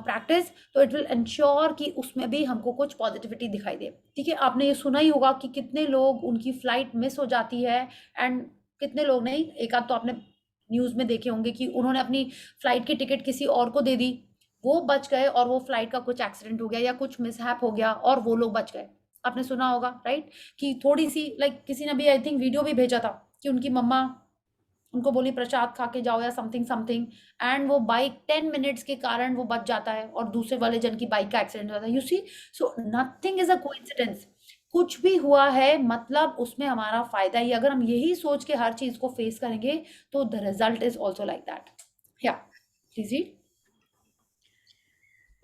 practice, तो it will ensure कि उसमें भी हमको कुछ पॉजिटिविटी दिखाई दे. ठीक है, आपने ये सुना ही होगा कि कितने लोग उनकी फ्लाइट मिस हो जाती है, एंड कितने लोग नहीं, एक आध तो आपने न्यूज में देखे होंगे कि उन्होंने अपनी फ्लाइट की टिकट किसी और को दे दी, वो बच गए, और वो फ्लाइट का कुछ एक्सीडेंट हो गया या कुछ मिसहैप हो गया और वो लोग बच गए. आपने सुना होगा, राइट? कि थोड़ी सी किसी ने भी आई थिंक वीडियो भी भेजा था कि उनकी मम्मा उनको बोली प्रसाद खा के जाओ या समथिंग समथिंग, एंड वो बाइक 10 मिनट्स के कारण वो बच जाता है और दूसरे वाले जन की बाइक का एक्सीडेंट हो जाता है। You see, so nothing is a coincidence. कुछ भी हुआ है मतलब उसमें हमारा फायदा ही, अगर हम यही सोच के हर चीज को फेस करेंगे तो the result is also like that. Yeah please read.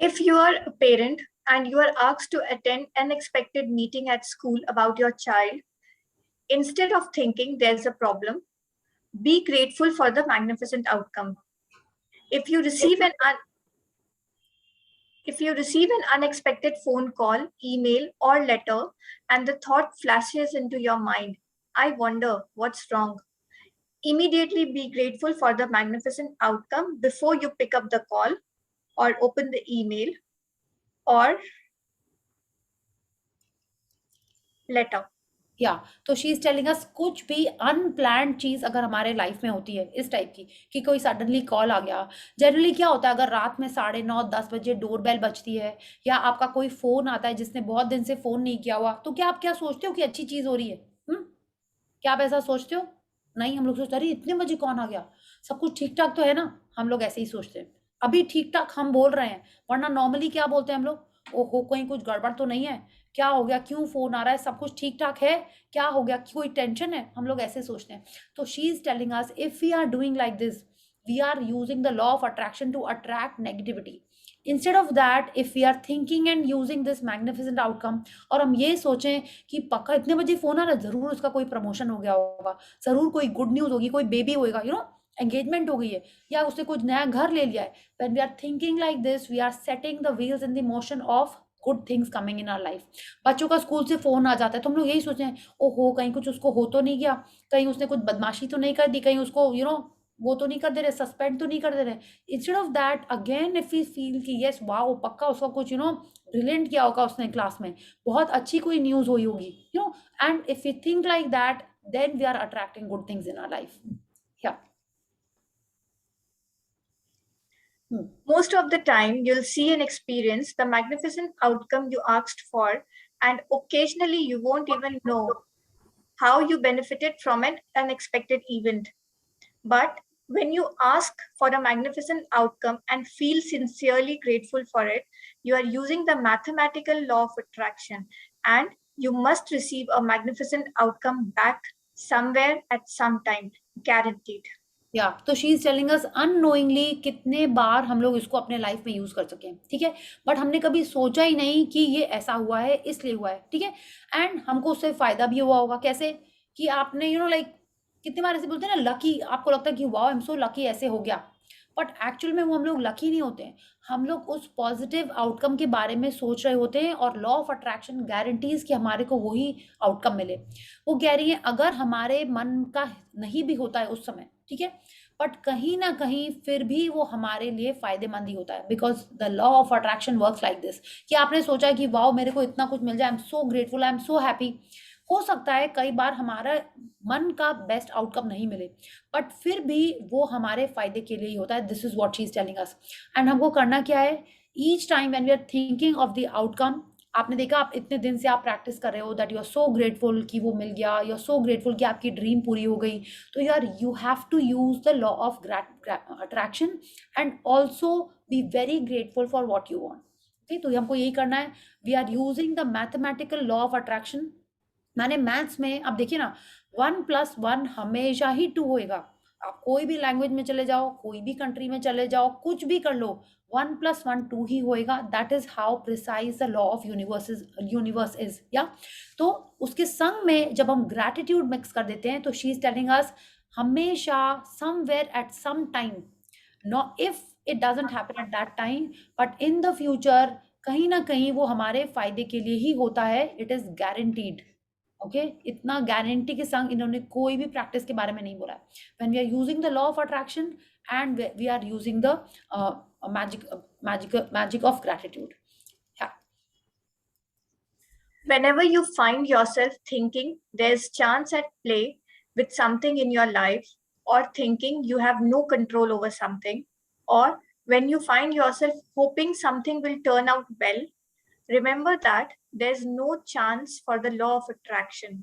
If you are a parent and you are asked to attend an unexpected meeting at school about your child, instead of thinking there's a problem, be grateful for the magnificent outcome. If you receive an unexpected phone call, email, or letter, and the thought flashes into your mind, I wonder what's wrong. Immediately be grateful for the magnificent outcome before you pick up the call or open the email or letter. या तो शी इज टेलिंग अस, कुछ भी अनप्लान्ड चीज अगर हमारे लाइफ में होती है इस टाइप की कि कोई सडनली कॉल आ गया, जनरली क्या होता है अगर रात में 9:30-10 बजे डोरबेल बजती है या आपका कोई फोन आता है जिसने बहुत दिन से फोन नहीं किया हुआ, तो क्या आप क्या सोचते हो कि अच्छी चीज हो रही है? क्या आप ऐसा सोचते हो? नहीं, हम लोग सोचते अरे इतने बजे कौन आ गया, सब कुछ ठीक ठाक तो है ना, हम लोग ऐसे ही सोचते हैं। अभी ठीक ठाक हम बोल रहे हैं, वरना नॉर्मली क्या बोलते हैं हम लोग, ओहो कहीं कुछ गड़बड़ तो नहीं है, क्या हो गया, क्यों फोन आ रहा है, सब कुछ ठीक ठाक है, क्या हो गया, कोई टेंशन है, हम लोग ऐसे सोचते हैं। तो she is telling us, if we are doing like this, we are using the law of attraction to attract negativity. Instead of that, if we are thinking and using this magnificent outcome, और हम ये सोचें कि पक्का इतने बजे फोन आ रहा है, जरूर उसका कोई प्रमोशन हो गया होगा, जरूर कोई गुड न्यूज होगी, कोई बेबी होगा, एंगेजमेंट हो गई है, या उसने कुछ नया घर ले लिया है। When we are thinking like this, we are setting the wheels in the motion of good things coming in our life. बच्चों का स्कूल से फोन आ जाता है तो हम लोग यही सोचते हैं, ओहो कहीं कुछ उसको हो तो नहीं गया, कहीं उसने कुछ बदमाशी तो नहीं कर दी, कहीं उसको वो तो नहीं कर दे रहे, सस्पेंड तो नहीं कर दे रहे। Instead of that, again if we feel कि यस वाओ पक्का उसका कुछ ब्रिलियंट किया होगा उसने क्लास में, बहुत अच्छी कोई न्यूज हुई होगी, and if we think like that, then we are attracting good things in our life. या Most of the time, you'll see and experience the magnificent outcome you asked for, and occasionally you won't even know how you benefited from an unexpected event. But when you ask for a magnificent outcome and feel sincerely grateful for it, you are using the mathematical law of attraction, and you must receive a magnificent outcome back somewhere at some time, guaranteed. या तो she is telling us, unknowingly कितने बार हम लोग इसको अपने लाइफ में यूज कर सके, ठीक है, बट हमने कभी सोचा ही नहीं कि ये ऐसा हुआ है, इसलिए हुआ है, ठीक है, एंड हमको उससे फायदा भी हुआ होगा। कैसे कि आपने कितने बार ऐसे बोलते हैं ना लकी, आपको लगता है कि wow I am so lucky, ऐसे हो गया, बट एक्चुअल में वो हम लोग लकी नहीं होते हैं, हम लोग उस पॉजिटिव आउटकम के बारे में सोच रहे होते हैं, और लॉ ऑफ अट्रैक्शन गारंटीज कि हमारे को वही आउटकम मिले। वो कह रही है अगर हमारे मन का नहीं भी होता है उस समय, ठीक है, बट कहीं ना कहीं फिर भी वो हमारे लिए फायदेमंद ही होता है, because the law of attraction works like this, कि आपने सोचा कि वाओ मेरे को इतना कुछ मिल जाए, आई am so grateful, I am so happy. हो सकता है कई बार हमारा मन का बेस्ट आउटकम नहीं मिले, बट फिर भी वो हमारे फायदे के लिए ही होता है। This is what she is telling us, and हमको करना क्या है, each time when we are thinking of the outcome, आपने देखा आप इतने दिन से आप प्रैक्टिस कर रहे हो that you are so grateful कि वो मिल गया, यू आर सो ग्रेटफुल कि आपकी ड्रीम पूरी हो गई, तो यार you have to use the law of attraction and also be very grateful for what you want. ठीक, तो हमको यही करना है, we are using the mathematical law of attraction. मैंने मैथ्स में अब देखिए ना, 1+1 हमेशा ही 2 होएगा, आप कोई भी लैंग्वेज में चले जाओ, कोई भी कंट्री में चले जाओ, कुछ भी कर लो, 1+1 2 ही होएगा। That is how precise the law of universe is. या तो उसके संग में जब हम ग्रैटिट्यूड मिक्स कर देते हैं, तो शी इज टेलिंग अस हमेशा somewhere at some time, no if it doesn't happen at that time, but in the future कहीं ना कहीं वो हमारे फायदे के लिए ही होता है, इट इज गारंटीड। ओके, इतना गारंटी के संग इन्होंने कोई भी प्रैक्टिस के बारे में नहीं बोला है। When we are using the law of attraction and we are using the magic of gratitude. Yeah. Whenever you find yourself thinking there's chance at play with something in your life, or thinking you have no control over something, or when you find yourself hoping something will turn out well, remember that there's no chance for the law of attraction.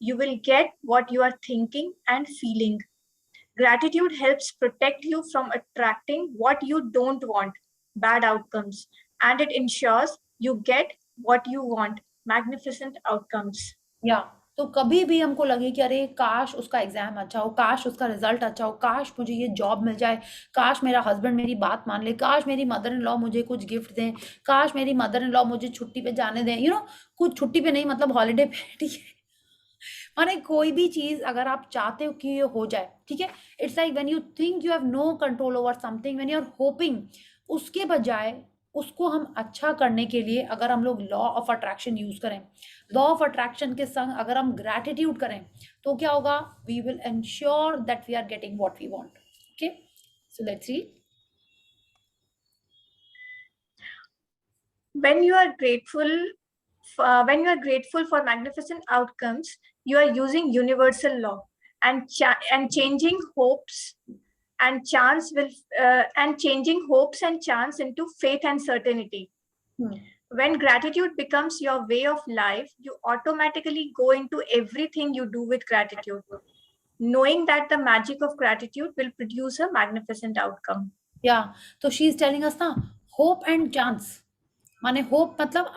You will get what you are thinking and feeling. Gratitude helps protect you from attracting what you don't want, bad outcomes, and it ensures you get what you want, magnificent outcomes. या तो कभी भी हमको लगे कि अरे काश उसका एग्जाम अच्छा हो, काश उसका रिजल्ट अच्छा हो, काश मुझे ये जॉब मिल जाए, काश मेरा हस्बैंड मेरी बात मान ले, काश मेरी मदर इन लॉ मुझे कुछ गिफ्ट दें, काश मेरी मदर इन लॉ मुझे छुट्टी पे जाने दें, कुछ छुट्टी पे नहीं, मतलब हॉलीडे पे, ठीक है। माने कोई भी चीज अगर आप चाहते हो कि ये हो जाए, ठीक है, it's like when you think you have no control over something, when you are hoping, उसके बजाय उसको हम अच्छा करने के लिए अगर हम लोग लॉ ऑफ अट्रैक्शन यूज करें, लॉ ऑफ अट्रैक्शन के संग अगर हम ग्रैटिट्यूड करें, तो क्या होगा, we will ensure that we are getting what we want. Okay, so let's see. When you are grateful for magnificent outcomes, you are using universal law, and changing hopes and chance will and changing hopes and chance into faith and certainty. When gratitude becomes your way of life, you automatically go into everything you do with gratitude, knowing that the magic of gratitude will produce a magnificent outcome. Yeah, so she is telling us ना, hope and chance, माने होप मतलब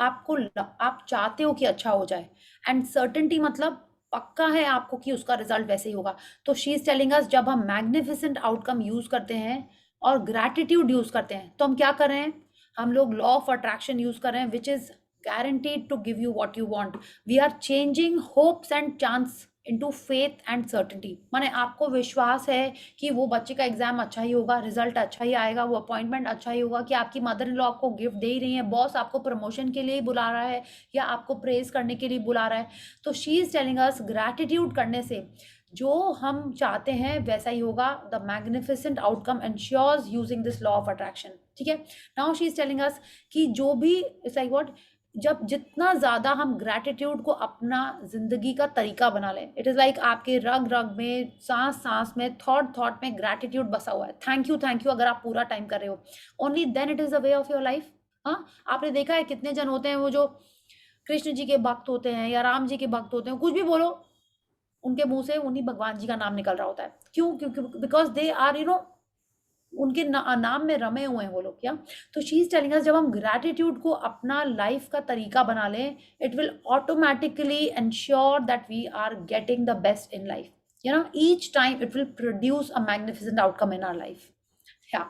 आप चाहते हो कि अच्छा हो जाए, एंड सर्टेनिटी मतलब पक्का है आपको कि उसका रिजल्ट वैसे ही होगा। तो शी इज टेलिंग अस, जब हम मैग्निफिसेंट आउटकम यूज करते हैं और ग्रैटिट्यूड यूज करते हैं, तो हम क्या कर रहे हैं, हम लोग लॉ ऑफ अट्रैक्शन यूज कर रहे हैं, which is guaranteed to give you what you want. We are changing hopes and chance into faith and certainty. माने आपको विश्वास है कि वो बच्चे का एग्जाम अच्छा ही होगा, रिजल्ट अच्छा ही आएगा, वो अपॉइंटमेंट अच्छा ही होगा, कि आपकी मदर इन लॉ आपको गिफ्ट दे ही रही है, बॉस आपको प्रमोशन के लिए ही बुला रहा है या आपको प्रेज करने के लिए बुला रहा है। तो she is telling us, gratitude करने से जो हम चाहते हैं वैसा ही होगा। The magnificent outcome ensures using this law of attraction, ठीक है। Now she is telling us कि जो भी इट्स लाइक व्हाट, जब जितना ज्यादा हम ग्रैटिट्यूड को अपना जिंदगी का तरीका बना लें, इट इज लाइक आपके रग रग में, सांस सांस में, थॉट में ग्रैटिट्यूड बसा हुआ है। थैंक यू अगर आप पूरा टाइम कर रहे हो, only then it is a way of your life. हाँ, आपने देखा है कितने जन होते हैं वो जो कृष्ण जी के भक्त होते हैं या राम जी के भक्त होते हैं, कुछ भी बोलो उनके मुंह से उन्हीं भगवान जी का नाम निकल रहा होता है। क्यों? क्योंकि बिकॉज दे आर उनके नाम में रमे हुए हैं वो लोग। क्या? तो शी इज टेलिंग अस, जब हम ग्रैटिट्यूड को अपना लाइफ का तरीका बना लें, it will automatically ensure that we are getting the best in life. Each time it will produce a magnificent outcome in our life. Yeah.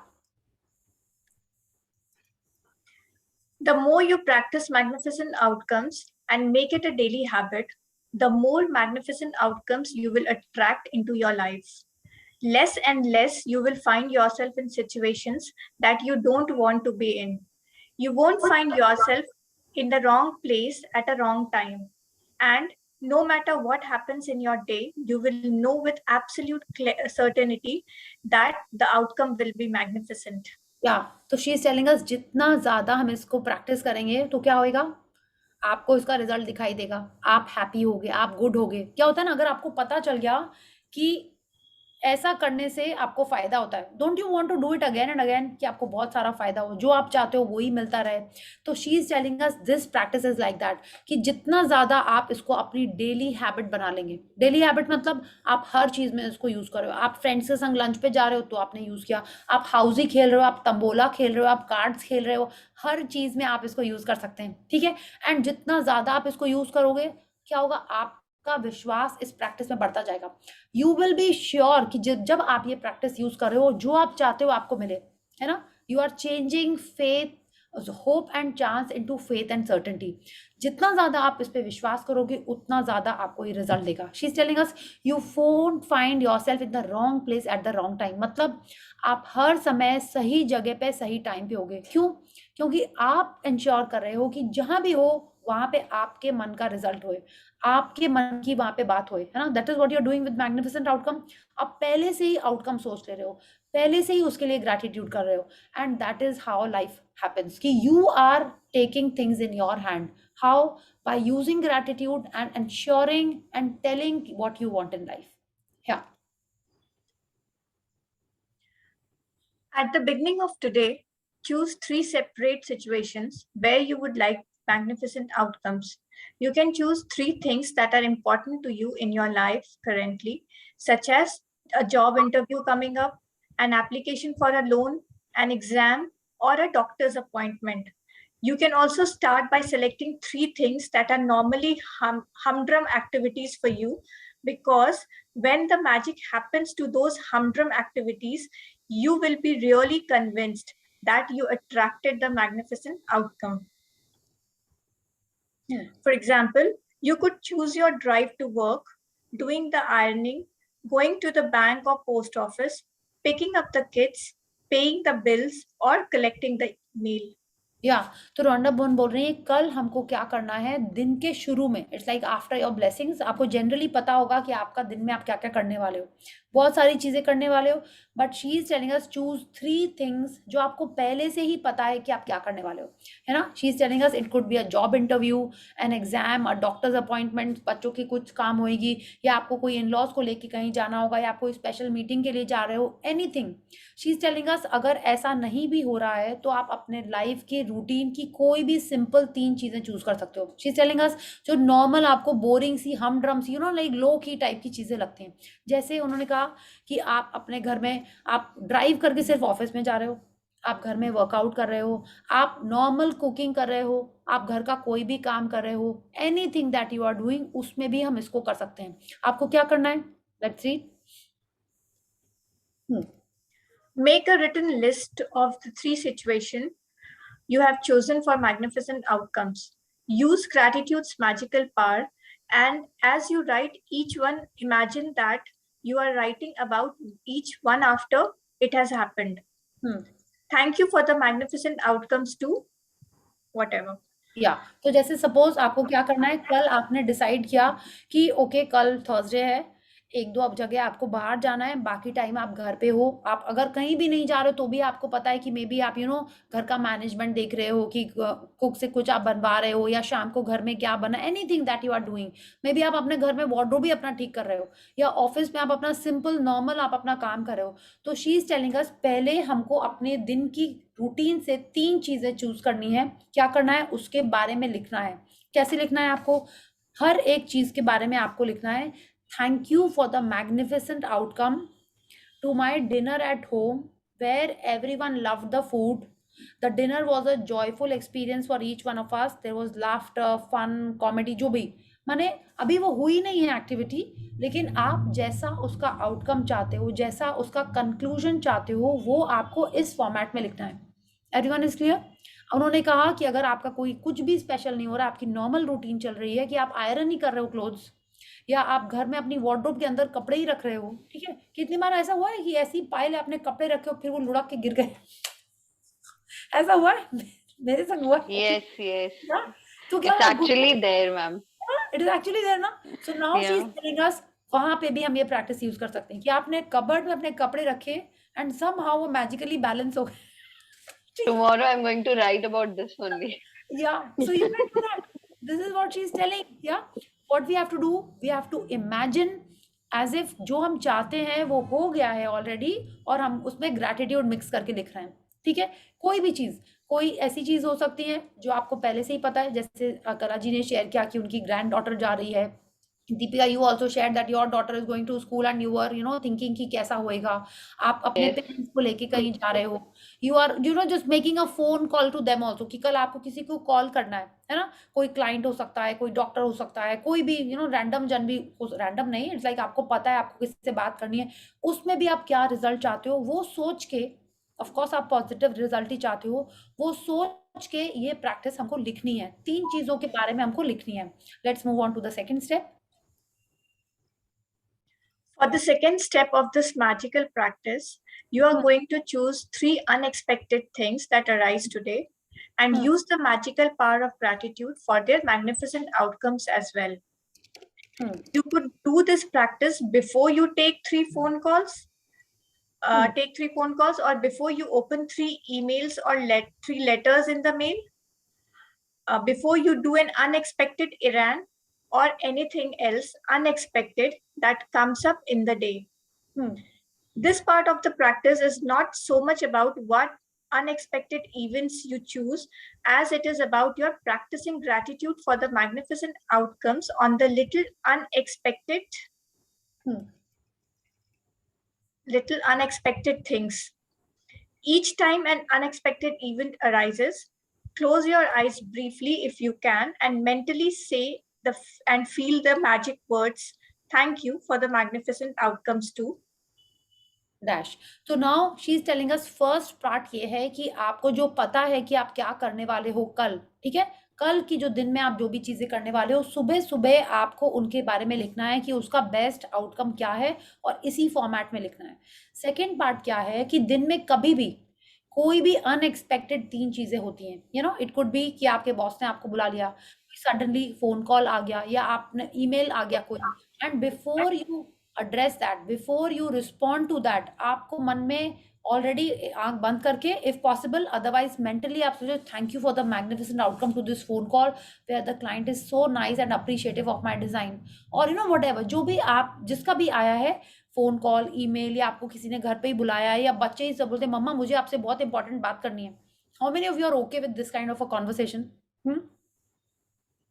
The more you practice magnificent outcomes and make it a daily habit, the more magnificent outcomes you will attract into your life. Less and less you will find yourself in situations that you don't want to be in. You won't find yourself in the wrong place at a wrong time. And no matter what happens in your day, you will know with absolute certainty that the outcome will be magnificent. या तो शी इज टेलिंग अस, जितना ज्यादा हम इसको प्रैक्टिस करेंगे तो क्या होएगा, आपको इसका रिजल्ट दिखाई देगा, आप हैप्पी होगे, आप गुड होगे। क्या होता है ना, अगर आपको पता चल गया कि ऐसा करने से आपको फायदा होता है, don't you want to do it again and again, कि आपको बहुत सारा फायदा हो, जो आप चाहते हो वही मिलता रहे। तो she is telling us this practice is like that, कि जितना ज्यादा आप इसको अपनी डेली हैबिट बना लेंगे, डेली हैबिट मतलब आप हर चीज में इसको यूज कर रहे हो। आप फ्रेंड्स के संग लंच पे जा रहे हो तो आपने यूज किया, आप हाउसी खेल रहे हो, आप तंबोला खेल रहे हो, आप कार्ड्स खेल रहे हो, हर चीज में आप इसको यूज कर सकते हैं, ठीक है। एंड जितना ज्यादा आप इसको यूज करोगे, क्या होगा, आपका विश्वास इस प्रैक्टिस में बढ़ता जाएगा। यू विल बी श्योर कि जब आप ये प्रैक्टिस यूज कर रहे हो, जो आप चाहते हो आपको मिले, है ना। You are changing faith, hope and chance into faith and certainty. जितना ज्यादा आप इस पे विश्वास करोगे, उतना ज्यादा आपको ये रिजल्ट देगा। She is telling us, you won't find yourself in the wrong place at the wrong time, मतलब आप हर समय सही जगह पे सही टाइम पे होगे। क्यों? क्योंकि आप इंश्योर कर रहे हो कि जहां भी हो वहां पे आपके मन का रिजल्ट होए, आपके मन की वहां पे बात होए, है ना। That is what you are doing with magnificent outcome. आप पहले से ही आउटकम सोच ले रहे हो, पहले से ही उसके लिए ग्रैटिट्यूड कर रहे हो, and that is how life happens, कि you are taking things in your hand. How? By using gratitude and ensuring and telling what you want in life. Yeah At the beginning of today, choose 3 separate situations where you would like magnificent outcomes. You can choose 3 things that are important to you in your life currently, such as a job interview coming up, an application for a loan, an exam, or a doctor's appointment. You can also start by selecting 3 things that are normally humdrum activities for you, because when the magic happens to those humdrum activities, you will be really convinced that you attracted the magnificent outcome. For example, you could choose your drive to work, doing the ironing, going to the bank or post office, picking up the kids, paying the bills, or collecting the mail. या तो रोंडा बोन बोल रही है कल हमको क्या करना है दिन के शुरू में. It's like after your blessings आपको जनरली पता होगा कि आपका दिन में आप क्या क्या करने वाले हो, बहुत सारी चीजें करने वाले हो, but she is telling us choose 3 things जो आपको पहले से ही पता है कि आप क्या करने वाले हो, है ना. She is telling us it could be a job interview, an exam, a doctor's appointment, बच्चों की कुछ काम होगी, या आपको कोई इन लॉज को लेके कहीं जाना होगा, या आप कोई स्पेशल मीटिंग के लिए जा रहे हो, एनीथिंग. शी इज टेलिंग अस अगर ऐसा नहीं भी हो रहा है तो आप अपने लाइफ के रूटीन की कोई भी सिंपल 3 चीजें चूज कर सकते हो. शी इज टेलिंग अस जो नॉर्मल आपको बोरिंग सी हमड्रम सी लाइक लो की टाइप की चीजें लगती हैं. जैसे उन्होंने कहा कि आप अपने घर में आप ड्राइव करके सिर्फ ऑफिस में जा रहे हो, आप घर में वर्कआउट कर रहे हो, आप नॉर्मल कुकिंग कर रहे हो, आप घर का कोई भी काम कर रहे हो, anything that you are doing, उसमें भी हम इसको कर सकते हैं. आपको क्या करना है, let's read. Make a written list of the 3 situations you have chosen for magnificent outcomes. Use gratitude's magical power, and as you write each one, imagine that you are writing about each one after it has happened. Thank you for the magnificent outcomes too, whatever. या तो जैसे सपोज आपको क्या करना है, कल आपने डिसाइड किया कि ओके कल थर्सडे है, 1-2 जगह आपको बाहर जाना है, बाकी टाइम आप घर पे हो. आप अगर कहीं भी नहीं जा रहे हो तो भी आपको पता है कि मे बी आप घर का मैनेजमेंट देख रहे हो कि कुक से कुछ आप बनवा रहे हो, या शाम को घर में क्या बना, anything that you are doing. Maybe आप अपने घर में वार्डरोब भी अपना ठीक कर रहे हो, या ऑफिस में आप अपना सिंपल नॉर्मल आप अपना काम कर रहे हो. तो शी इज टेलिंग अस पहले हमको अपने दिन की रूटीन से 3 चीजें चूज करनी है. क्या करना है, उसके बारे में लिखना है. कैसे लिखना है, आपको हर एक चीज के बारे में आपको लिखना है. Thank you for the magnificent outcome to my dinner at home where everyone loved the food. The dinner was a joyful experience for each one of us. There was laughter, fun, comedy, जो भी माने अभी वो हुई नहीं है एक्टिविटी, लेकिन आप जैसा उसका आउटकम चाहते हो, जैसा उसका कंक्लूजन चाहते हो, वो आपको इस फॉर्मेट में लिखना है. Everyone is clear. उन्होंने कहा कि अगर आपका कोई कुछ भी स्पेशल नहीं हो रहा, आपकी नॉर्मल रूटीन चल रही है कि आप आयरन नहीं कर रहे हो क्लोथ्स, या आप घर में अपनी वार्डरोब के अंदर कपड़े ही रख रहे हो, ठीक है. कितनी बार ऐसा हुआ है कि ऐसी पाइल आपने कपड़े रखे हो फिर वो लुढ़क के गिर गए, ऐसा हुआ है, मेरे संग हुआ. Yes, yes. तो क्या It's actually there, ma'am. It is actually there ना. So now she is telling us वहां पे भी हम ये प्रैक्टिस यूज कर सकते हैं कि आपने कबर्ड में अपने कपड़े रखे एंड समहाउ वो मैजिकली बैलेंस हो गए. Tomorrow I'm going to write about this only. Yeah, so you can do that. This is what she's telling. Yeah, what we have to do, we have to imagine as if जो हम चाहते हैं वो हो गया है ऑलरेडी, और हम उसमें ग्रैटिट्यूड मिक्स करके लिख रहे हैं. ठीक है, कोई भी चीज, कोई ऐसी चीज हो सकती है जो आपको पहले से ही पता है, जैसे कला जी ने शेयर किया कि उनकी ग्रैंड डॉटर जा रही है. Deepika, you also shared that your daughter is going to school and you were thinking कि कैसा होएगा. आप अपने पेरेंट्स को लेके कहीं जा रहे हो, you are just making a phone call to them also कि कल आपको किसी को कॉल करना है ना. कोई क्लाइंट हो सकता है, कोई डॉक्टर हो सकता है, कोई भी रैंडम जन भी, रैंडम नहीं, इट्स लाइक आपको पता है आपको किसी से बात करनी है, उसमें भी आप क्या रिजल्ट चाहते हो वो सोच के, ऑफ कोर्स आप पॉजिटिव रिजल्ट ही चाहते हो, वो सोच के ये प्रैक्टिस हमको लिखनी है. 3 चीजों के बारे में हमको लिखनी है. Let's move on to the second step. For the second step of this magical practice, you are going to choose 3 unexpected things that arise today and use the magical power of gratitude for their magnificent outcomes as well. You could do this practice before you take 3 phone calls, or before you open 3 emails or 3 letters in the mail, before you do an unexpected errand, or anything else unexpected that comes up in the day. This part of the practice is not so much about what unexpected events you choose, as it is about your practicing gratitude for the magnificent outcomes on the little unexpected things. Each time an unexpected event arises, close your eyes briefly if you can and mentally say and feel the magic words, thank you for the magnificent outcomes too. Dash. तो now she is telling us first part ये है कि आपको जो पता है कि आप क्या करने वाले हो कल, ठीक है, कल की जो दिन में आप जो भी चीजें करने वाले हो, सुबह सुबह आपको उनके बारे में लिखना है कि उसका बेस्ट आउटकम क्या है और इसी फॉर्मेट में लिखना है. सेकेंड पार्ट क्या है कि दिन में कभी भी कोई भी अनएक्सपेक्टेड 3 चीजें होती हैं, you know, it could B कि आपके बॉस ने आपको बुला लिया, सडनली फोन कॉल आ गया या आपने ईमेल आ गया कोई, and before you address that, before you respond to that, आपको मन में ऑलरेडी आंख बंद करके इफ पॉसिबल, अदरवाइज मेंटली आप सोचो thank you for the magnificent outcome to this phone call where the client is so nice and appreciative of my design, और यू नो व्हाटएवर जो भी आप जिसका भी आया है फोन कॉल, ईमेल, या आपको किसी ने घर पे ही बुलाया है, या बच्चे ही सब बोलते मम्मा मुझे आपसे बहुत इंपॉर्टेंट बात करनी है. How many of you are okay with this kind of a conversation?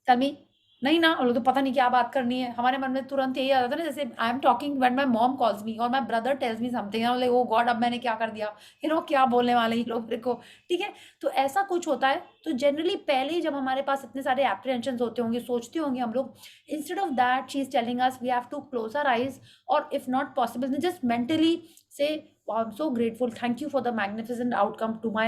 Tell me. नहीं ना, हम लोग तो पता नहीं क्या बात करनी है, हमारे मन में तुरंत यही आ जाता है ना, जैसे I am talking when my mom calls me और my brother tells me something, I am like oh god अब मैंने क्या कर दिया, यू नो क्या बोलने वाले ये लोग मेरे को, ठीक है. तो ऐसा कुछ होता है. तो जनरली पहले जब हमारे पास इतने सारे एप्रीहेंशंस होते होंगे, सोचते होंगे हम लोग, instead of that she is telling us we have to close our eyes, और if not possible just mentally say wow, I'm so grateful, thank you for the magnificent outcome to my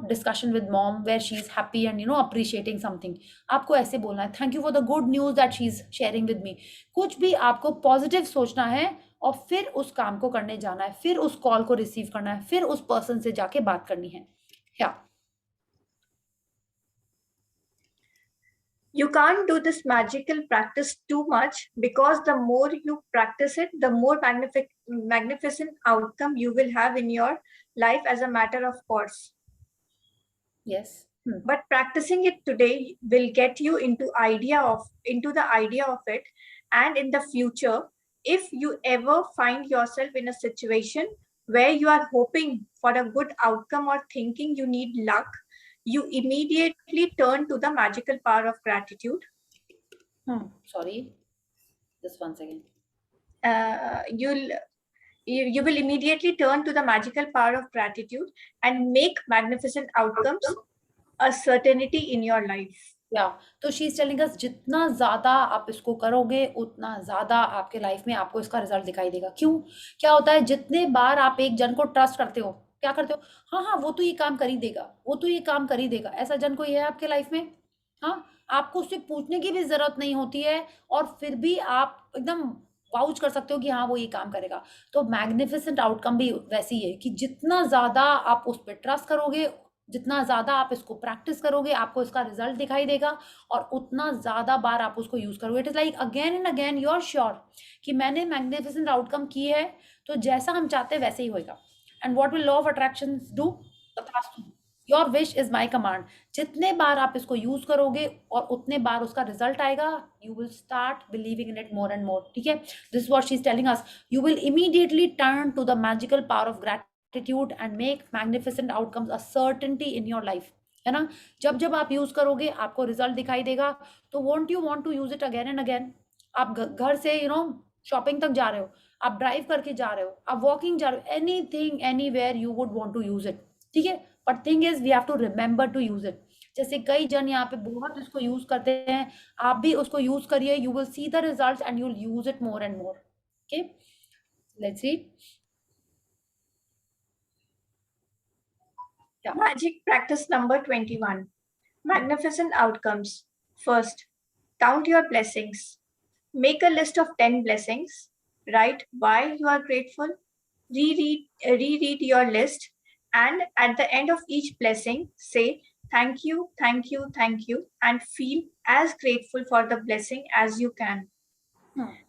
discussion with mom where she's happy and appreciating something. आपको ऐसे बोलना है, thank you for the good news that she's sharing with me. कुछ भी आपको पॉजिटिव सोचना है और फिर उस काम को करने जाना है, फिर उस कॉल को रिसीव करना है, फिर उस पर्सन से जाके बात करनी है. You can't do this magical practice too much, because the more you practice it, the more magnificent outcome you will have in your life as a matter of course. Yes. But practicing it today will get you into the idea of it, and in the future, if you ever find yourself in a situation where you are hoping for a good outcome or thinking you need luck, you immediately turn to the magical power of gratitude. Sorry, just one second. You will immediately turn to the magical power of gratitude and make magnificent outcomes a certainty in your life. तो शी इज टेलिंग अस जितना ज्यादा आप इसको करोगे उतना ज्यादा आपके लाइफ में आपको इसका रिजल्ट दिखाई देगा. क्यों? क्या होता है, जितने बार आप एक जन को ट्रस्ट करते हो, क्या करते हो, हाँ वो तो ये काम कर ही देगा, वो तो ये काम कर ही देगा, ऐसा जन कोई है आपके लाइफ में? हाँ, आपको उससे पूछने की भी जरूरत नहीं होती है और फिर भी आप एकदम वाउच कर सकते हो कि हाँ वो ये काम करेगा. तो मैग्निफिसेंट आउटकम भी वैसी है कि जितना ज्यादा आप उस पर ट्रस्ट करोगे, जितना ज्यादा आप इसको प्रैक्टिस करोगे, आपको इसका रिजल्ट दिखाई देगा और उतना ज्यादा बार आप उसको यूज करोगे. It is like again and again you are sure कि मैंने मैग्निफिसेंट आउटकम की है तो जैसा हम चाहते हैं वैसे ही होगा. And what will law of attraction do? Your wish is my command. जितने बार आप इसको यूज करोगे और उतने बार उसका रिजल्ट आएगा, you will start believing in it more and more. ठीक है? This is what she is telling us. You will immediately turn to the magical power of gratitude and make magnificent outcomes a certainty in your life. है ना? जब जब आप यूज करोगे आपको रिजल्ट दिखाई देगा, तो won't you want to use it again and again? आप घर से शॉपिंग तक जा रहे हो, आप ड्राइव करके जा रहे हो, आप वॉकिंग जा रहे हो, anything anywhere you would want to use it. ठीक है, but thing is we have to remember to use it. जैसे कई जन यहाँ पे बहुत इसको यूज करते हैं, आप भी उसको यूज करिए, you will see the results and you will use it more and more. Okay, let's see. Magic practice number 21. Magnificent outcomes. First, count your blessings. Make a list of 10 blessings. Write why you are grateful. Reread your list, and at the end of each blessing, say thank you, thank you, thank you, and feel as grateful for the blessing as you can.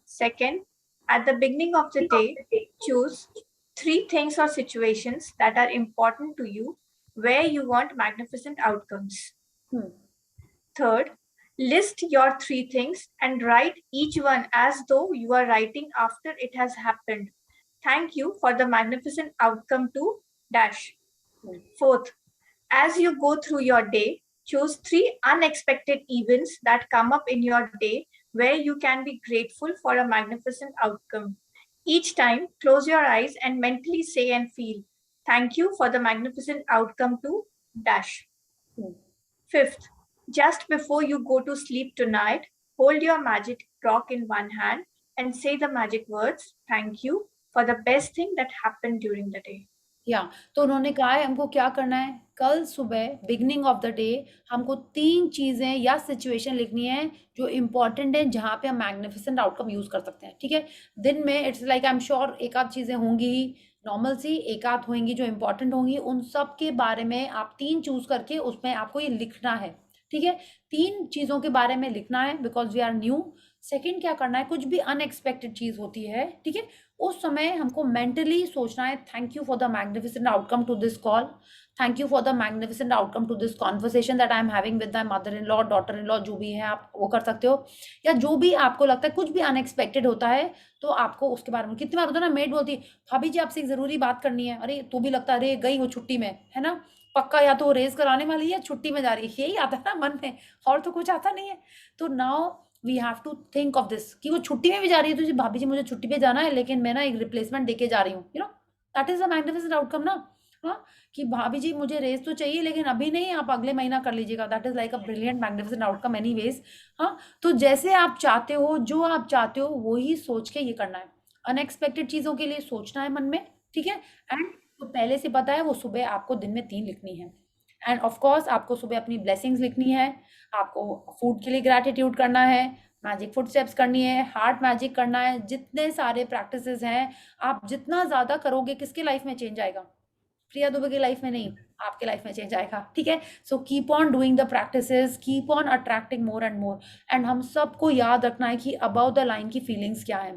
Second, at the beginning of the day, choose 3 things or situations that are important to you where you want magnificent outcomes. Third, list your 3 things and write each one as though you are writing after it has happened. Thank you for the magnificent outcome to dash. Fourth, as you go through your day, choose 3 unexpected events that come up in your day where you can be grateful for a magnificent outcome. Each time, close your eyes and mentally say and feel, thank you for the magnificent outcome to dash. Fifth, just before you go to sleep tonight, hold your magic rock in one hand and say the magic words, thank you for the best thing that happened during the day. या तो उन्होंने कहा है हमको क्या करना है, कल सुबह बिगिनिंग ऑफ द डे हमको 3 चीजें या सिचुएशन लिखनी है जो इम्पोर्टेंट है, जहां पे हम मैग्निफिसेंट आउटकम यूज कर सकते हैं। ठीक है, दिन में it's like I am sure एक आध चीजें होंगी ही नॉर्मल सी, एक आध होंगी जो इम्पोर्टेंट होंगी, उन सब के बारे में आप 3 चूज करके उसमें आपको ये लिखना है। ठीक है, 3 चीजों के बारे में लिखना है because we are new. Second क्या करना है, कुछ भी अनएक्सपेक्टेड चीज होती है, ठीक है, उस समय हमको मेंटली सोचना है thank you for the magnificent outcome to this call, thank you for the magnificent outcome to this conversation that I am having with my mother in law, daughter in law, जो भी है आप वो कर सकते हो। या जो भी आपको लगता है कुछ भी अनएक्सपेक्टेड होता है तो आपको उसके बारे में, कितनी बार होता है ना, मेड बोलती भाभी जी आपसे एक जरूरी बात करनी है, अरे तो भी लगता है अरे गई वो छुट्टी में, है ना, पक्का या तो रेस कराने वाली है छुट्टी में जा रही है, यही आता है ना मन में, और तो कुछ आता नहीं है। तो now we have to think of this कि वो छुट्टी में भी जा रही है, तो जी भाभी जी मुझे छुट्टी पे जाना है लेकिन मैं ना एक रिप्लेसमेंट देके जा रही हूँ, you know, that is a magnificent outcome ना। हाँ, कि भाभी जी मुझे रेस तो चाहिए लेकिन अभी नहीं, आप अगले महीना कर लीजिएगा, that is like a brilliant magnificent outcome anyways. हाँ, तो जैसे आप चाहते हो, जो आप चाहते हो वही सोच के ये करना है। अनएक्सपेक्टेड चीजों के लिए सोचना है मन में, ठीक है, एंड तो पहले से पता है वो सुबह आपको दिन में 3 लिखनी है। एंड ऑफ कोर्स आपको सुबह अपनी ब्लेसिंग्स लिखनी है, आपको फूड के लिए ग्रैटिट्यूड करना है, मैजिक फुट स्टेप्स करनी है, हार्ट मैजिक करना है, जितने सारे प्रैक्टिसेस हैं आप जितना ज़्यादा करोगे किसके लाइफ में चेंज आएगा, प्रिया दुबे की लाइफ में नहीं, आपके लाइफ में चेंज आएगा। ठीक है, so keep on doing the practices, keep on attracting more and more. And हम सबको याद रखना है कि अबाउ द लाइन की फीलिंग्स क्या है,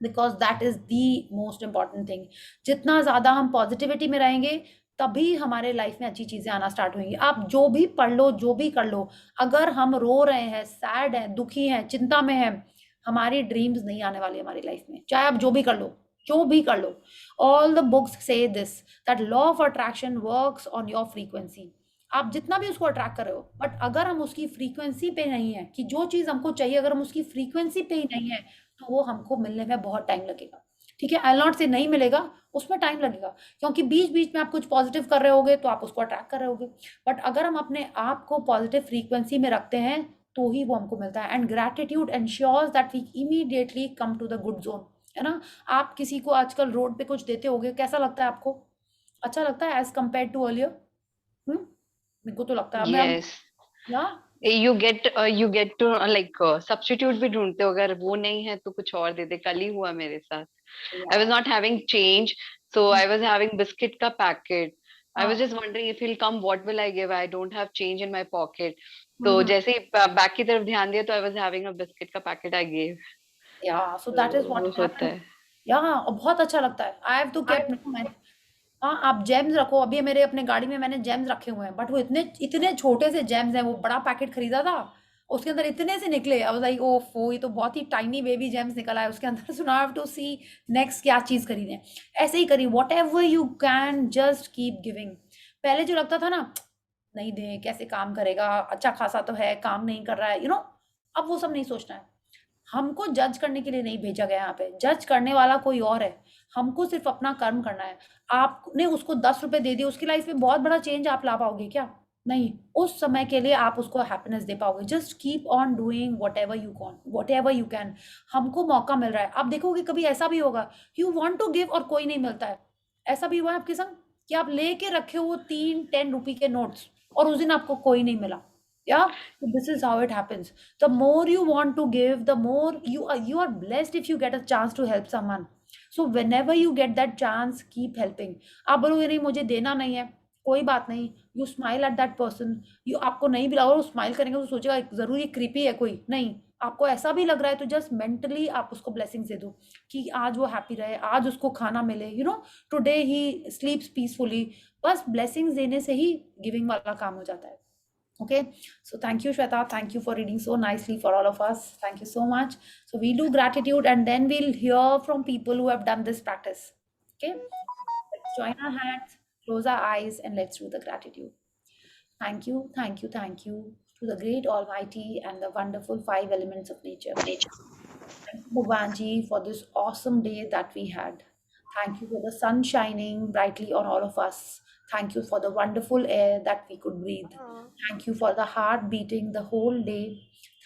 because that is the most important thing. जितना ज़्यादा हम पॉजिटिविटी में रहेंगे तभी हमारे लाइफ में अच्छी चीज़ें आना स्टार्ट होंगी। आप जो भी पढ़ लो, जो भी कर लो, अगर हम रो रहे हैं, सैड हैं, दुखी हैं, चिंता में हैं, हमारी ड्रीम्स नहीं आने वाली हमारी लाइफ में, चाहे आप जो भी कर लो, जो भी कर लो। ऑल द बुक्स से this, that law of attraction works on your frequency. आप जितना भी उसको अट्रैक्ट कर रहे हो, बट अगर हम उसकी फ्रीक्वेंसी पे नहीं है कि जो चीज़ हमको चाहिए, अगर हम उसकी फ्रीक्वेंसी पे ही नहीं है तो वो हमको मिलने में बहुत टाइम लगेगा। ठीक है, आई नॉट से नहीं मिलेगा, उसमें टाइम लगेगा, क्योंकि बीच बीच में आप कुछ पॉजिटिव कर रहे होगे तो आप उसको अट्रैक्ट कर रहे होगे। बट अगर हम अपने आप को पॉजिटिव फ्रीक्वेंसी में रखते हैं तो ही वो हमको मिलता है। And gratitude ensures that we immediately come to the good zone, है ना। आप किसी को आजकल रोड पे कुछ देते होगे, कैसा लगता है आपको, अच्छा लगता है एज कम्पेयर टू अर्लियर? मेरे को तो लगता है मैं Yes. या You get to like substitute भी ढूंढते हो, अगर वो नहीं है तो कुछ और दे दे। कल ही हुआ मेरे साथ। I was not having change, so I was having biscuit का packet. I was just wondering if he'll come, what will I give? I don't have change in my pocket. तो जैसे ही बैक की तरफ ध्यान दिया तो I was having a biscuit का packet I gave. या सो दैट इज वो व्हाट होता हैपेंस। है। या और बहुत अच्छा लगता है। आई हैव टू केप मैं, हाँ, आप जेम्स रखो, अभी मेरे अपने गाड़ी में मैंने जेम्स रखे हुए हैं, बट वो इतने इतने छोटे से जेम्स हैं, वो बड़ा पैकेट खरीदा था, उसके अंदर इतने से निकले, आई वाज लाइक ओफो, ये तो बहुत ही टाइनी बेबी जेम्स निकला है उसके अंदर। So now I have to see next क्या चीज खरीदें। ऐसे ही करिए, whatever you can, just keep giving. पहले जो लगता था ना, नहीं दे कैसे काम करेगा, अच्छा खासा तो है, काम नहीं कर रहा है, यू नो, अब वो सब नहीं सोचना है। हमको जज करने के लिए नहीं भेजा गया यहाँ पे, जज करने वाला कोई और है, हमको सिर्फ अपना कर्म करना है। आपने उसको 10 रुपए दे दिए, उसकी लाइफ में बहुत बड़ा चेंज आप ला पाओगे क्या? नहीं, उस समय के लिए आप उसको हैप्पीनेस दे पाओगे। Just keep on doing what ever you can. हमको मौका मिल रहा है, आप देखोगे कभी ऐसा भी होगा, यू वॉन्ट टू गिव और कोई नहीं मिलता है। ऐसा भी हुआ है आपके संग कि आप लेके रखे हो 3 10 रुपए के नोट्स और उस दिन आपको कोई नहीं मिला? Yeah, so this is how it happens. The more you want to give, the more you are blessed if you get a chance to help someone. So whenever you get that chance, keep helping. आप बोलोगे नहीं मुझे देना नहीं है, कोई बात नहीं, you smile at that person. You आपको नहीं भी लगा, वो स्माइल करेंगे तो सोचेगा जरूर ये क्रीपी है कोई, नहीं, आपको ऐसा भी लग रहा है तो जस्ट मेंटली आप उसको ब्लेसिंग्स दे दो कि आज वो हैप्पी रहे, आज उसको खाना मिले, you know, today he स्लीप्स peacefully. बस ब्लेसिंग्स देने से ही गिविंग वाला काम हो जाता है। Okay, so thank you, Shweta. Thank you for reading so nicely for all of us. Thank you so much. So we'll do gratitude and then we'll hear from people who have done this practice. Okay, let's join our hands, Close our eyes and let's do the gratitude. Thank you, thank you, thank you to the great Almighty and the wonderful five elements of nature. Thank you, Bhagwan Ji, for this awesome day that we had. Thank you for the sun shining brightly on all of us. Thank you for the wonderful air that we could breathe. Thank you for the heart beating the whole day.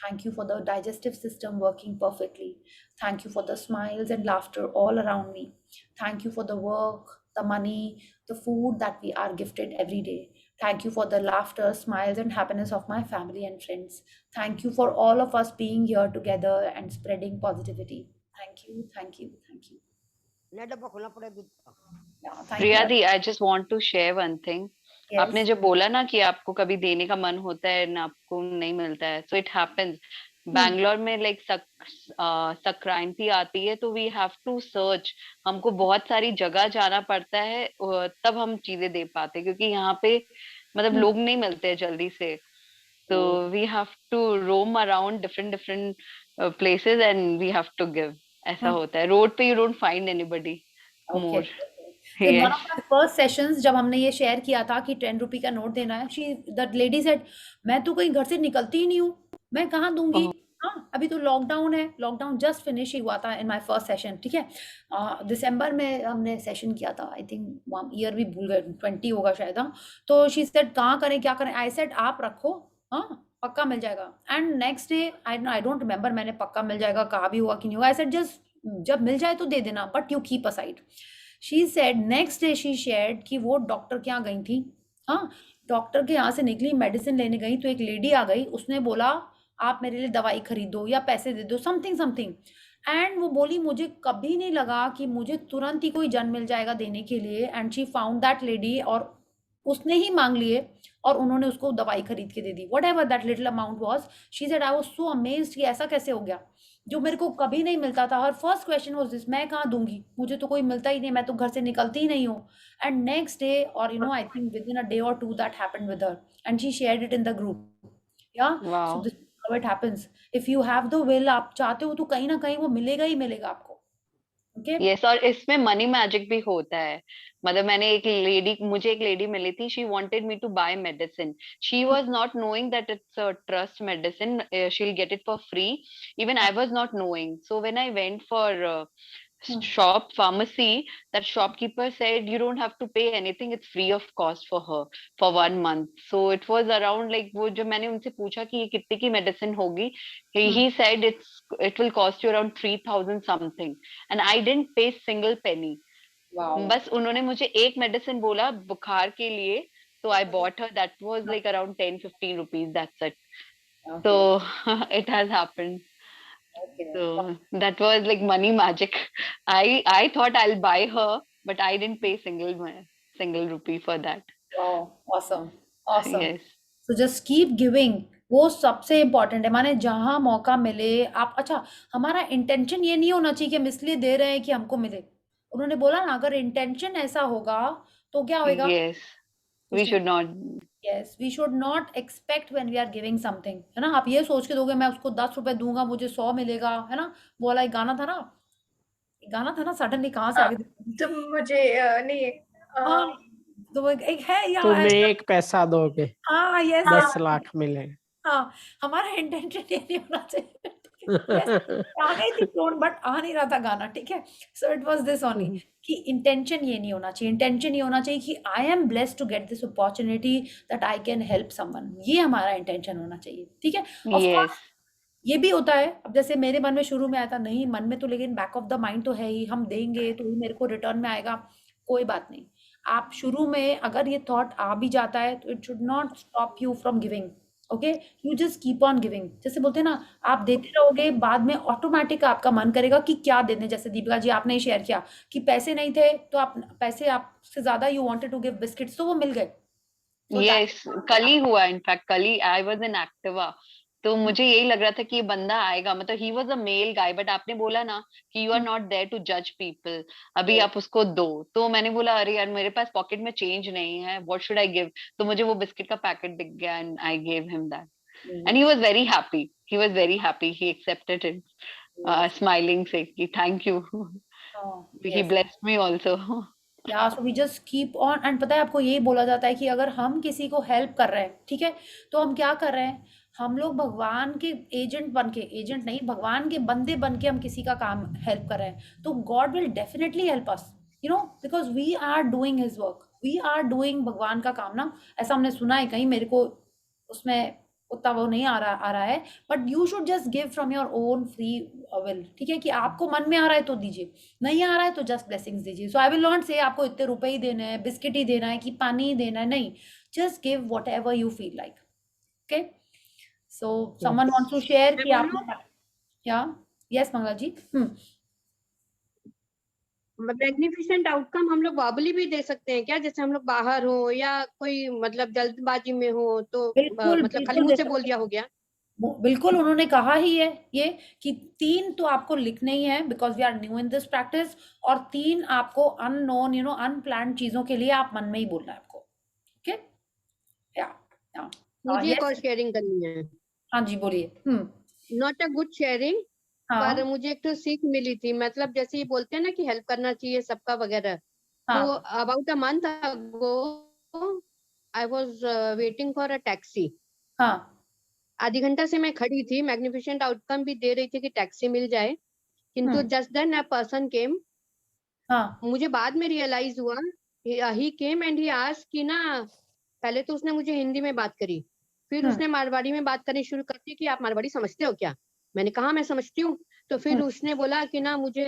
Thank you for the digestive system working perfectly. Thank you for the smiles and laughter all around me. Thank you for the work, the money, the food that we are gifted every day. Thank you for the laughter, smiles, and happiness of my family and friends. Thank you for all of us being here together and spreading positivity. Thank you, thank you, thank you. Yeah, thank you. Priyadi, I just want to share one thing. आपने Yes. जब बोला ना कि आपको कभी देने का मन होता है ना आपको नहीं मिलता है, so it happens. बैंगलोर में लाइक संक्रांति आती है तो वी हैव टू सर्च, हमको बहुत सारी जगह जाना पड़ता है तब हम चीजें दे पाते हैं, क्योंकि यहाँ पे मतलब लोग नहीं मिलते हैं जल्दी से, तो we have to roam around different different places and we have to give. ऐसा होता है, रोड पे you don't find anybody more. In one of my first sessions जब हमने ये शेयर किया था कि 10 रुपए का नोट देना है, that lady said, मैं तो कहीं घर से निकलती ही नहीं हूँ, मैं कहाँ दूंगी. हाँ, अभी तो लॉकडाउन है, लॉकडाउन जस्ट फिनिश ही हुआ था इन माय फर्स्ट सेशन. ठीक है, दिसंबर में हमने सेशन किया था, आई थिंक ईयर भी भूल गए, 20 होगा शायद. हाँ, तो शी सेड कहाँ करें क्या करें. आई सेड आप रखो, हाँ पक्का मिल जाएगा. And next day I don't remember मैंने पक्का मिल जाएगा कहा भी हुआ कि नहीं हुआ. आई सेड जस्ट जब मिल जाए तो दे देना, but you keep aside. She said next day she shared कि वो डॉक्टर के यहाँ गई थी. हाँ, डॉक्टर के यहाँ से निकली, मेडिसिन लेने गई तो एक लेडी आ गई, उसने बोला आप मेरे लिए दवाई खरीदो या पैसे दे दो, समथिंग समथिंग. एंड वो बोली मुझे कभी नहीं लगा कि मुझे तुरंत ही कोई जन मिल जाएगा देने के लिए. And she found that lady और उसने ही मांग लिए और उन्होंने उसको दवाई खरीद के दे दी. Whatever that little amount was. She said I was so amazed कि ऐसा कैसे हो गया जो मेरे को कभी नहीं मिलता था. हर फर्स्ट क्वेश्चन वाज दिस, मैं कहाँ दूंगी, मुझे तो कोई मिलता ही नहीं, मैं तो घर से निकलती ही नहीं हूँ. And next day or I think within a day or two that happened with her and she shared it in the group. Yeah so this how it happens. If you have the will, आप चाहते हो तो कहीं ना कहीं वो मिलेगा ही मिलेगा आपको. यस, और इसमें मनी मैजिक भी होता है. मतलब मुझे एक लेडी मिली थी, she wanted me to buy medicine. She was not knowing that it's a trust medicine, she will get it for free. Even I was not knowing, so when I went for shop pharmacy, that shopkeeper said you don't have to pay anything, it's free of cost for her for 1 month. So it was around like, वो जब मैंने उनसे पूछा कि ये कितने की मेडिसिन होगी, he said it will cost you around 3,000 something, and I didn't pay single penny. बस उन्होंने मुझे एक मेडिसिन बोला बुखार के लिए, so I bought her. That was like around 10-15 rupees, that's it. So it has happened. So that was like money magic. I thought I'll buy her, but I didn't pay single rupee for that. Wow, awesome, awesome. Yes. So just keep giving. वो सबसे इम्पोर्टेंट है. माने जहां मौका मिले आप, अच्छा हमारा इंटेंशन ये नहीं होना चाहिए कि हम इसलिए दे रहे हैं कि हमको मिले. उन्होंने बोला ना अगर इंटेंशन ऐसा होगा तो क्या होगा. Yes, we should not. Yes, we should not expect when we are giving something. है ना, आप ये सोच के दोगे मैं उसको 10 रुपए दूंगा मुझे 100 मिलेगा, है ना. वो वाला एक गाना था ना, सडनली कहाँ से आ गया. तुम मुझे नहीं हाँ, तो वो एक है यार, तुम एक पैसा दोगे हाँ यस 10 लाख मिलेगा. हाँ, हमारा इंटेंशन ये नहीं होना चाहिए. आ गई थी टोन बट आ नहीं रहा था गाना. ठीक है, so it was this only कि इंटेंशन ये नहीं होना चाहिए. इंटेंशन ये होना चाहिए कि I am blessed to get this opportunity that I can help someone. ये हमारा इंटेंशन होना चाहिए. ठीक है, ऑफ कोर्स ये भी होता है. अब जैसे मेरे मन में शुरू में आया था, नहीं मन में तो, लेकिन बैक ऑफ द माइंड तो है ही, हम देंगे तो ही मेरे को रिटर्न में आएगा. कोई बात नहीं, आप शुरू में अगर ये थॉट आ भी जाता है तो it should not stop you from giving. Okay, you just keep on giving. जैसे बोलते हैं ना, आप देते रहोगे, बाद में ऑटोमेटिक आपका मन करेगा कि क्या देने. जैसे दीपिका जी आपने शेयर किया कि पैसे नहीं थे तो आप पैसे आपसे ज्यादा you wanted to give biscuits, तो वो मिल गए. यस, कल ही हुआ. इनफैक्ट कल ही आई वाज इन एक्टिवा, तो मुझे यही लग रहा था कि ये बंदा आएगा. मतलब he was a male guy, but आपने बोला ना कि you are not there to जज पीपल, अभी आप उसको दो. तो मैंने बोला अरे यार मेरे पास पॉकेट में चेंज नहीं है, व्हाट शुड आई गिव. तो मुझे वो बिस्किट का पैकेट दिख गया and I gave him that. And he was very happy. He was very happy. He accepted it, smiling, saying, "Thank you." He blessed me also. या so we just keep on. And पता है आपको यही बोला जाता है कि अगर हम किसी को हेल्प कर रहे हैं, ठीक है, तो हम क्या कर रहे हैं, हम लोग भगवान के एजेंट बन के, एजेंट नहीं, भगवान के बंदे बन के हम किसी का काम हेल्प कर रहे हैं, तो God will definitely help us, you know, because we are doing his work, we are doing भगवान का काम ना। ऐसा हमने सुना है कहीं, मेरे को उसमें उतना वो नहीं आ रहा है, but you should just give from your own free will, ठीक है, कि आपको मन में आ रहा है तो दीजिए, नहीं आ रहा है तो जस्ट ब्लेसिंग्स दीजिए। सो आई विल नॉट से आपको इतने रुपए ही देने हैं, बिस्किट ही देना है कि पानी ही देना है, नहीं, just give whatever you feel like. Okay, so someone wants to share मैं कि आप, बोलूं, या yes Mangala ji. Magnificent outcome हम लोग वर्बली भी दे सकते हैं क्या? जैसे हम लोग बाहर हो या कोई मतलब जल्दबाजी में हो तो बिल्कुल मतलब खाली बिल्कुल मुंह दे से बोल सकते दिया हैं। हो गया। बिल्कुल उन्होंने कहा ही है ये, कि 3 तो आपको लिखने ही है, because we are new in this practice, और 3 आपको अननोन, यू नो, अनप्लान्ड चीजों के लिए आप मन में ही बोलना है आपको। ओके, या मुझे एक और यस, शेयरिंग करनी है, हाँ जी बोलिए। नॉट अ गुड शेयरिंग, पर हाँ मुझे एक तो सीख मिली थी, मतलब जैसे ये बोलते हैं ना कि हेल्प करना चाहिए सबका वगैरह। तो हाँ about a month ago I was waiting for a taxi. हाँ आधी घंटा से मैं खड़ी थी, मैग्निफिसेंट आउटकम भी दे रही थी कि टैक्सी मिल जाए, किंतु just then a person came. हाँ मुझे बाद में रियलाइज हुआ, ही केम एंड ही आस्क्ड कि ना, पहले तो उसने मुझे हिंदी में बात करी, फिर उसने मारवाड़ी में बात करनी शुरू कर दी कि आप मारवाड़ी समझते हो क्या? मैंने कहा मैं समझती हूँ। तो फिर उसने बोला कि ना मुझे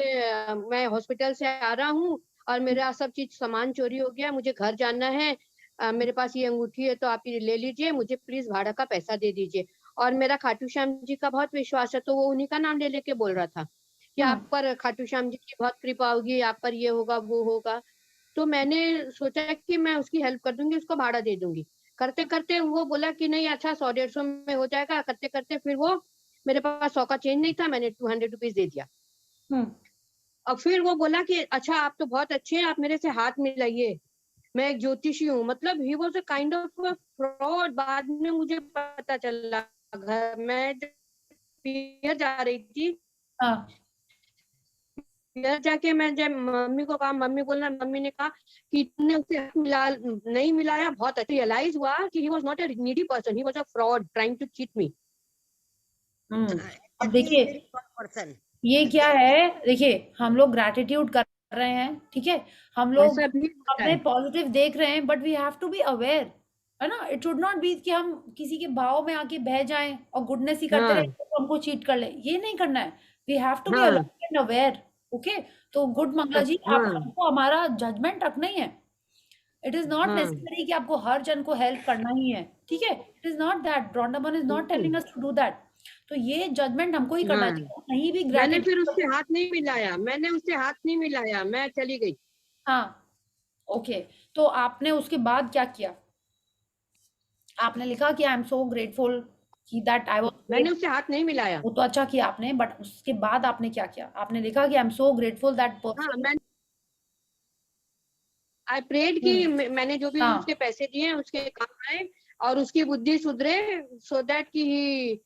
मैं हॉस्पिटल से आ रहा हूँ और मेरा सब चीज सामान चोरी हो गया, मुझे घर जाना है, मेरे पास ये अंगूठी है तो आप ये ले लीजिए, मुझे प्लीज भाड़ा का पैसा दे दीजिए। और मेरा खाटू श्याम जी का बहुत विश्वास है, तो वो उन्हीं का नाम ले लेके बोल रहा था कि आप पर खाटू श्याम जी की बहुत कृपा होगी, आप पर ये होगा वो होगा। तो मैंने सोचा कि मैं उसकी हेल्प कर दूंगी, उसको भाड़ा दे दूंगी। करते करते वो बोला कि नहीं अच्छा 100-150 में हो जाएगा। करते करते फिर वो, मेरे पास 100 का चेंज नहीं था, मैंने 200 रुपीज दे दिया। और फिर वो बोला कि अच्छा आप तो बहुत अच्छे हैं, आप मेरे से हाथ मिलाइए, मैं एक ज्योतिषी हूँ। मतलब ही was a kind of fraud. बाद में मुझे पता चला, घर मैं जब पियर जा रही थी, हाँ पियर जाके मैं जब मम्मी को कहा, मम्मी बोलना, मम्मी ने कहा कि तुमने उसे हाथ मिला नहीं मिलाया, बहुत अच्छा। रियलाइज हुआ कि he was not a needy person, he was a fraud trying to cheat me. अब देखिए पर्सन ये क्या है, देखिए हम लोग ग्रैटिट्यूड कर रहे हैं, ठीक है, हम लोग ऐसा भी होता अपने है। पॉजिटिव देख रहे हैं, but we have to be aware, है ना। इट शुड नॉट बी कि हम किसी के भाव में आके बह जाएं और गुडनेस ही करते रहे हाँ तो हमको चीट कर ले, ये नहीं करना है। वी हैव टू बी हाँ अलर्ट एंड अवेयर। ओके, तो गुड मंगला जी, आप, हाँ हमको हमारा जजमेंट रखना ही है। इट इज नॉट हाँ नेसेसरी कि आपको हर जन को हेल्प करना ही है, ठीक है, it is not that, Vrindavan is not telling us to do that. तो ये जजमेंट हमको ही करना हाँ। चाहिए, कहीं भी मैंने फिर ग्रेटिट्यूड। उससे हाथ नहीं मिलाया, मैंने उससे हाथ नहीं मिलाया, मैं चली गई। हाँ, ओके, तो आपने उसके बाद क्या किया? आपने लिखा कि आई एम सो ग्रेटफुल कि दैट आई वाज मैंने ग्रेट, उससे हाथ नहीं मिलाया। वो तो अच्छा किया आपने, बट उसके बाद आपने क्या किया? आपने लिखा कि I am so grateful that हाँ, पर्सन। मैं आई प्रेड कि मैंने जो भी उसके हाँ पैसे दिए हैं उसके काम आए और उसकी बुद्धि सुधरे, सो दैट कि ही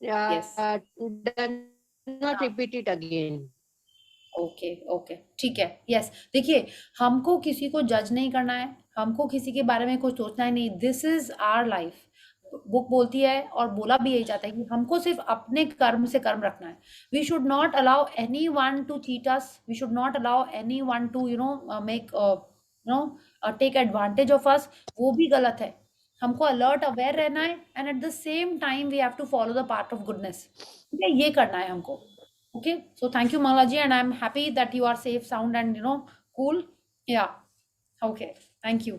यस, नॉट हाँ, repeat it again. Okay okay, ठीक है, यस। देखिए हमको किसी को जज नहीं करना है, हमको किसी के बारे में कुछ सोचना ही नहीं, this is our life. Book बोलती है और बोला भी यही जाता है कि हमको सिर्फ अपने कर्म से कर्म रखना है। We should not allow anyone to cheat us, we should not allow anyone to make take advantage of us, वो भी गलत है। हमको अलर्ट अवेयर रहना है, and at the same time we have to follow the part of goodness, ठीक है, ये करना है हमको। Okay, so thank you, Malaji, and I'm happy that you are safe, sound, and cool. Yeah. Okay. Thank you.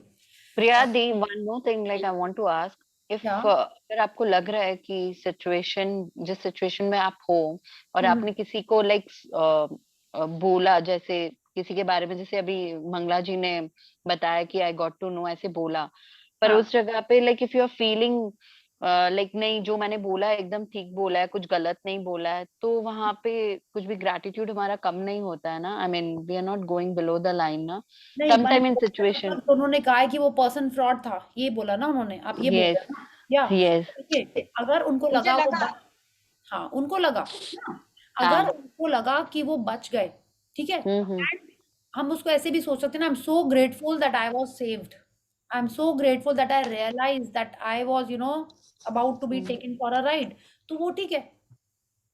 Priya, the one more thing like I want to ask, if Yeah. अगर आपको लग रहा है कि सिचुएशन, जिस सिचुएशन में आप हो और आपने किसी को बोला, जैसे किसी के बारे में, जैसे अभी मंगला जी ने बताया कि आई गॉट टू नो, ऐसे बोला, पर हाँ उस जगह पे if you are feeling नहीं, जो मैंने बोला है एकदम ठीक बोला है, कुछ गलत नहीं बोला है, तो वहां पे कुछ भी ग्रेटिट्यूड हमारा कम नहीं होता है ना? I mean we are not going below the line ना, नहीं, समटाइम इन सिचुएशन। मतलब उन्होंने कहा है कि वो पर्सन फ्रॉड था, ये बोला ना उन्होंने, आप ये बोल रहे यस हैं ना? या यस। देखिए, अगर उनको मुझे लगा वो लगा, हाँ उनको लगा ना, अगर हाँ। उनको लगा कि वो बच गए, ठीक है, हम्म। हम उसको ऐसे भी सोच सकते हैं ना, I am so grateful that I was saved, I am so grateful that I realise that I was about to be taken for a ride, तो वो ठीक है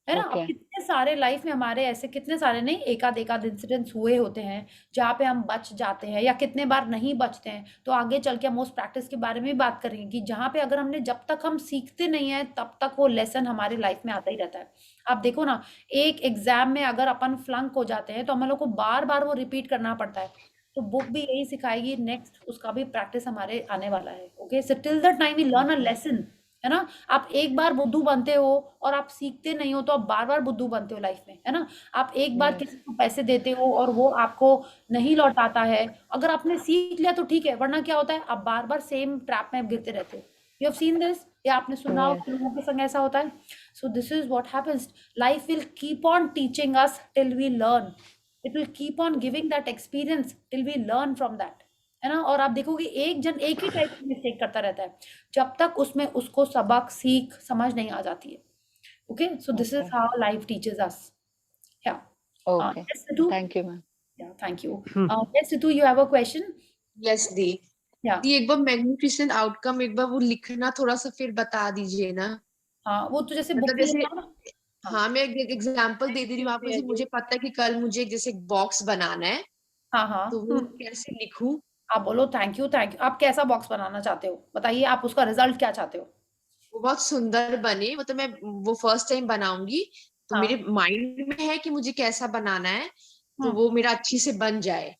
ना। अब Okay. कितने सारे लाइफ में हमारे ऐसे, कितने सारे नहीं, एकाध एकाध इंसिडेंट्स हुए होते हैं जहाँ पे हम बच जाते हैं, या कितने बार नहीं बचते हैं। तो आगे चल के हम उस प्रैक्टिस के बारे में भी बात करेंगे कि जहाँ पे अगर हमने, जब तक हम सीखते नहीं है तब तक वो लेसन हमारे लाइफ में आता ही रहता है। आप देखो ना, एक एग्जाम में अगर अपन फ्लंक हो जाते हैं तो हम लोग को बार बार वो रिपीट करना पड़ता है। तो बुक भी यही सिखाएगी, नेक्स्ट उसका भी प्रैक्टिस हमारे आने वाला है। Okay, so till the time we learn a lesson, है ना। आप एक बार बुद्धू बनते हो और आप सीखते नहीं हो तो आप बार बार बुद्धू बनते हो लाइफ में, है ना। आप एक बार किसी को पैसे देते हो और वो आपको नहीं लौटाता है, अगर आपने सीख लिया तो ठीक है, वरना क्या होता है, आप बार बार सेम ट्रैप में गिरते रहते हो। यू हैव सीन दिस, या आपने सुना हो कि लोगों के संग ऐसा होता है। So this is what happens, life will keep on teaching us till we learn, it will keep on giving that experience till we learn from that, है ना। और आप देखोगे एक जन एक ही टाइप की मिस्टेक करता रहता है जब तक उसमें उसको सबक सीख समझ नहीं आ जाती है। Okay, so this is Okay. How life teaches us. या Okay. yes Ritu, Thank you, ma'am. yeah, thank you. Yes Ritu, you have a question? Yes the Yeah, दी, एक बार मैग्निफिसेंट आउटकम एक बार वो लिखना थोड़ा सा फिर बता दीजिए ना। हाँ, वो तो जैसे बुक मतलब में जैसे, लिखा ना। हाँ, हाँ मैं एक एग्जांपल दे दे रही हूँ आपको, जैसे मुझे पता है कि कल मुझे जैसे बॉक्स बनाना है, हाँ, हाँ, तो वो कैसे लिखूं? आप बोलो थैंक यू थैंक यू, आप कैसा बॉक्स बनाना चाहते हो, बताइए, आप उसका रिजल्ट क्या चाहते हो। वो बहुत सुंदर बने, मतलब मैं वो फर्स्ट टाइम बनाऊंगी, तो हाँ, मेरे माइंड में है कि मुझे कैसा बनाना है, तो हम्म, वो मेरा अच्छी से बन जाए।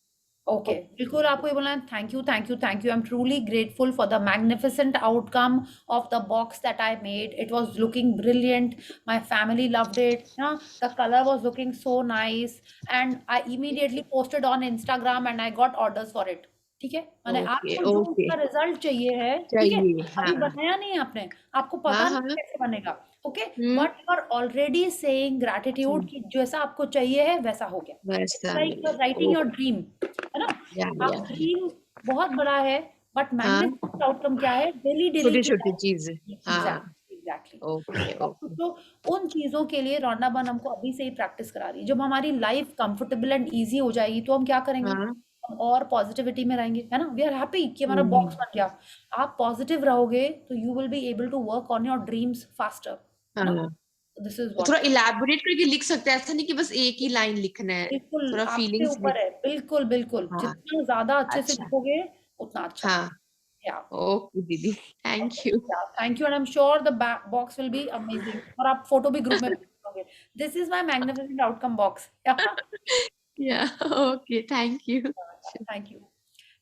ओके, बिल्कुल आपको ये बोलना है, thank you thank you thank you, I am truly grateful for the magnificent outcome of the box that I made, it was looking brilliant, my family loved it, ना, the colour was looking so nice, and I immediately posted on Instagram and I got orders for it. ठीक है, मैंने ओके आपको जो ओके, उसका रिजल्ट चाहिए है, ठीक है, चाहिए, अभी हाँ बनाया नहीं है आपने, आपको हाँ पता हाँ, नहीं कैसे बनेगा। Okay, hmm, but you are already saying gratitude कि जैसा आपको चाहिए है वैसा हो गया। वैसा लाइक यू मिले, are writing oh, your dream, है ना। आप या, ड्रीम बहुत बड़ा है, बट हाँ, मैग्निफिसेंट आउटकम क्या है, डेली डेली छोटी की छोटी लाइफ। चीज, हाँ, एग्जैक्टली एग्जैक्टली। ओके अब ओके, तो उन चीजों के लिए रौना बन हमको अभी से ही प्रैक्टिस करा रही है। जब हमारी लाइफ कंफर्टेबल एंड इजी हो जाएगी तो हम क्या करेंगे, हाँ, हम और पॉजिटिविटी में रहेंगे, है ना। वी आर हैप्पी कि हमारा हम्म, बॉक्स बन गया। आप पॉजिटिव रहोगे तो you will be able to work on your dreams faster, है ना। हाँ, दिस इज तो थोड़ा व्हाट, इलैबोरेट करके लिख सकते हैं, ऐसा नहीं कि बस एक ही लाइन लिखना है, बिल्कुल थोड़ा आपके फीलिंग्स ऊपर लिख, है, बिल्कुल बिल्कुल, हाँ, जितना ज्यादा अच्छे से अच्छा, लिखोगे उतना अच्छा। हाँ, या ओके दीदी, थैंक ओके, यू, या thank you, and I am sure the box will be amazing, और आप फोटो भी ग्रुप में पोस्ट करोगे, this is my magnificent outcome box. या या, okay, thank you. Thank you.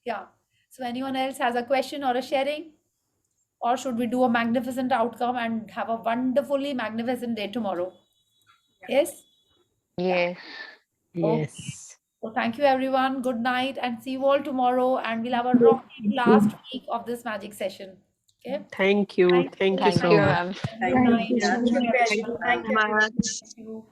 या, so anyone else has a question or a sharing, or should we do a magnificent outcome and have a wonderfully magnificent day tomorrow? Yes? Yeah. Yes. Okay. Yes. So thank you everyone. Good night and see you all tomorrow, and we'll have a rocky last week of this magic session. Okay. Thank you. Thank Thank you Thank so you, much. ma'am. Good Thank night. you. Thank you Thank you, so everyone. much. Thank you.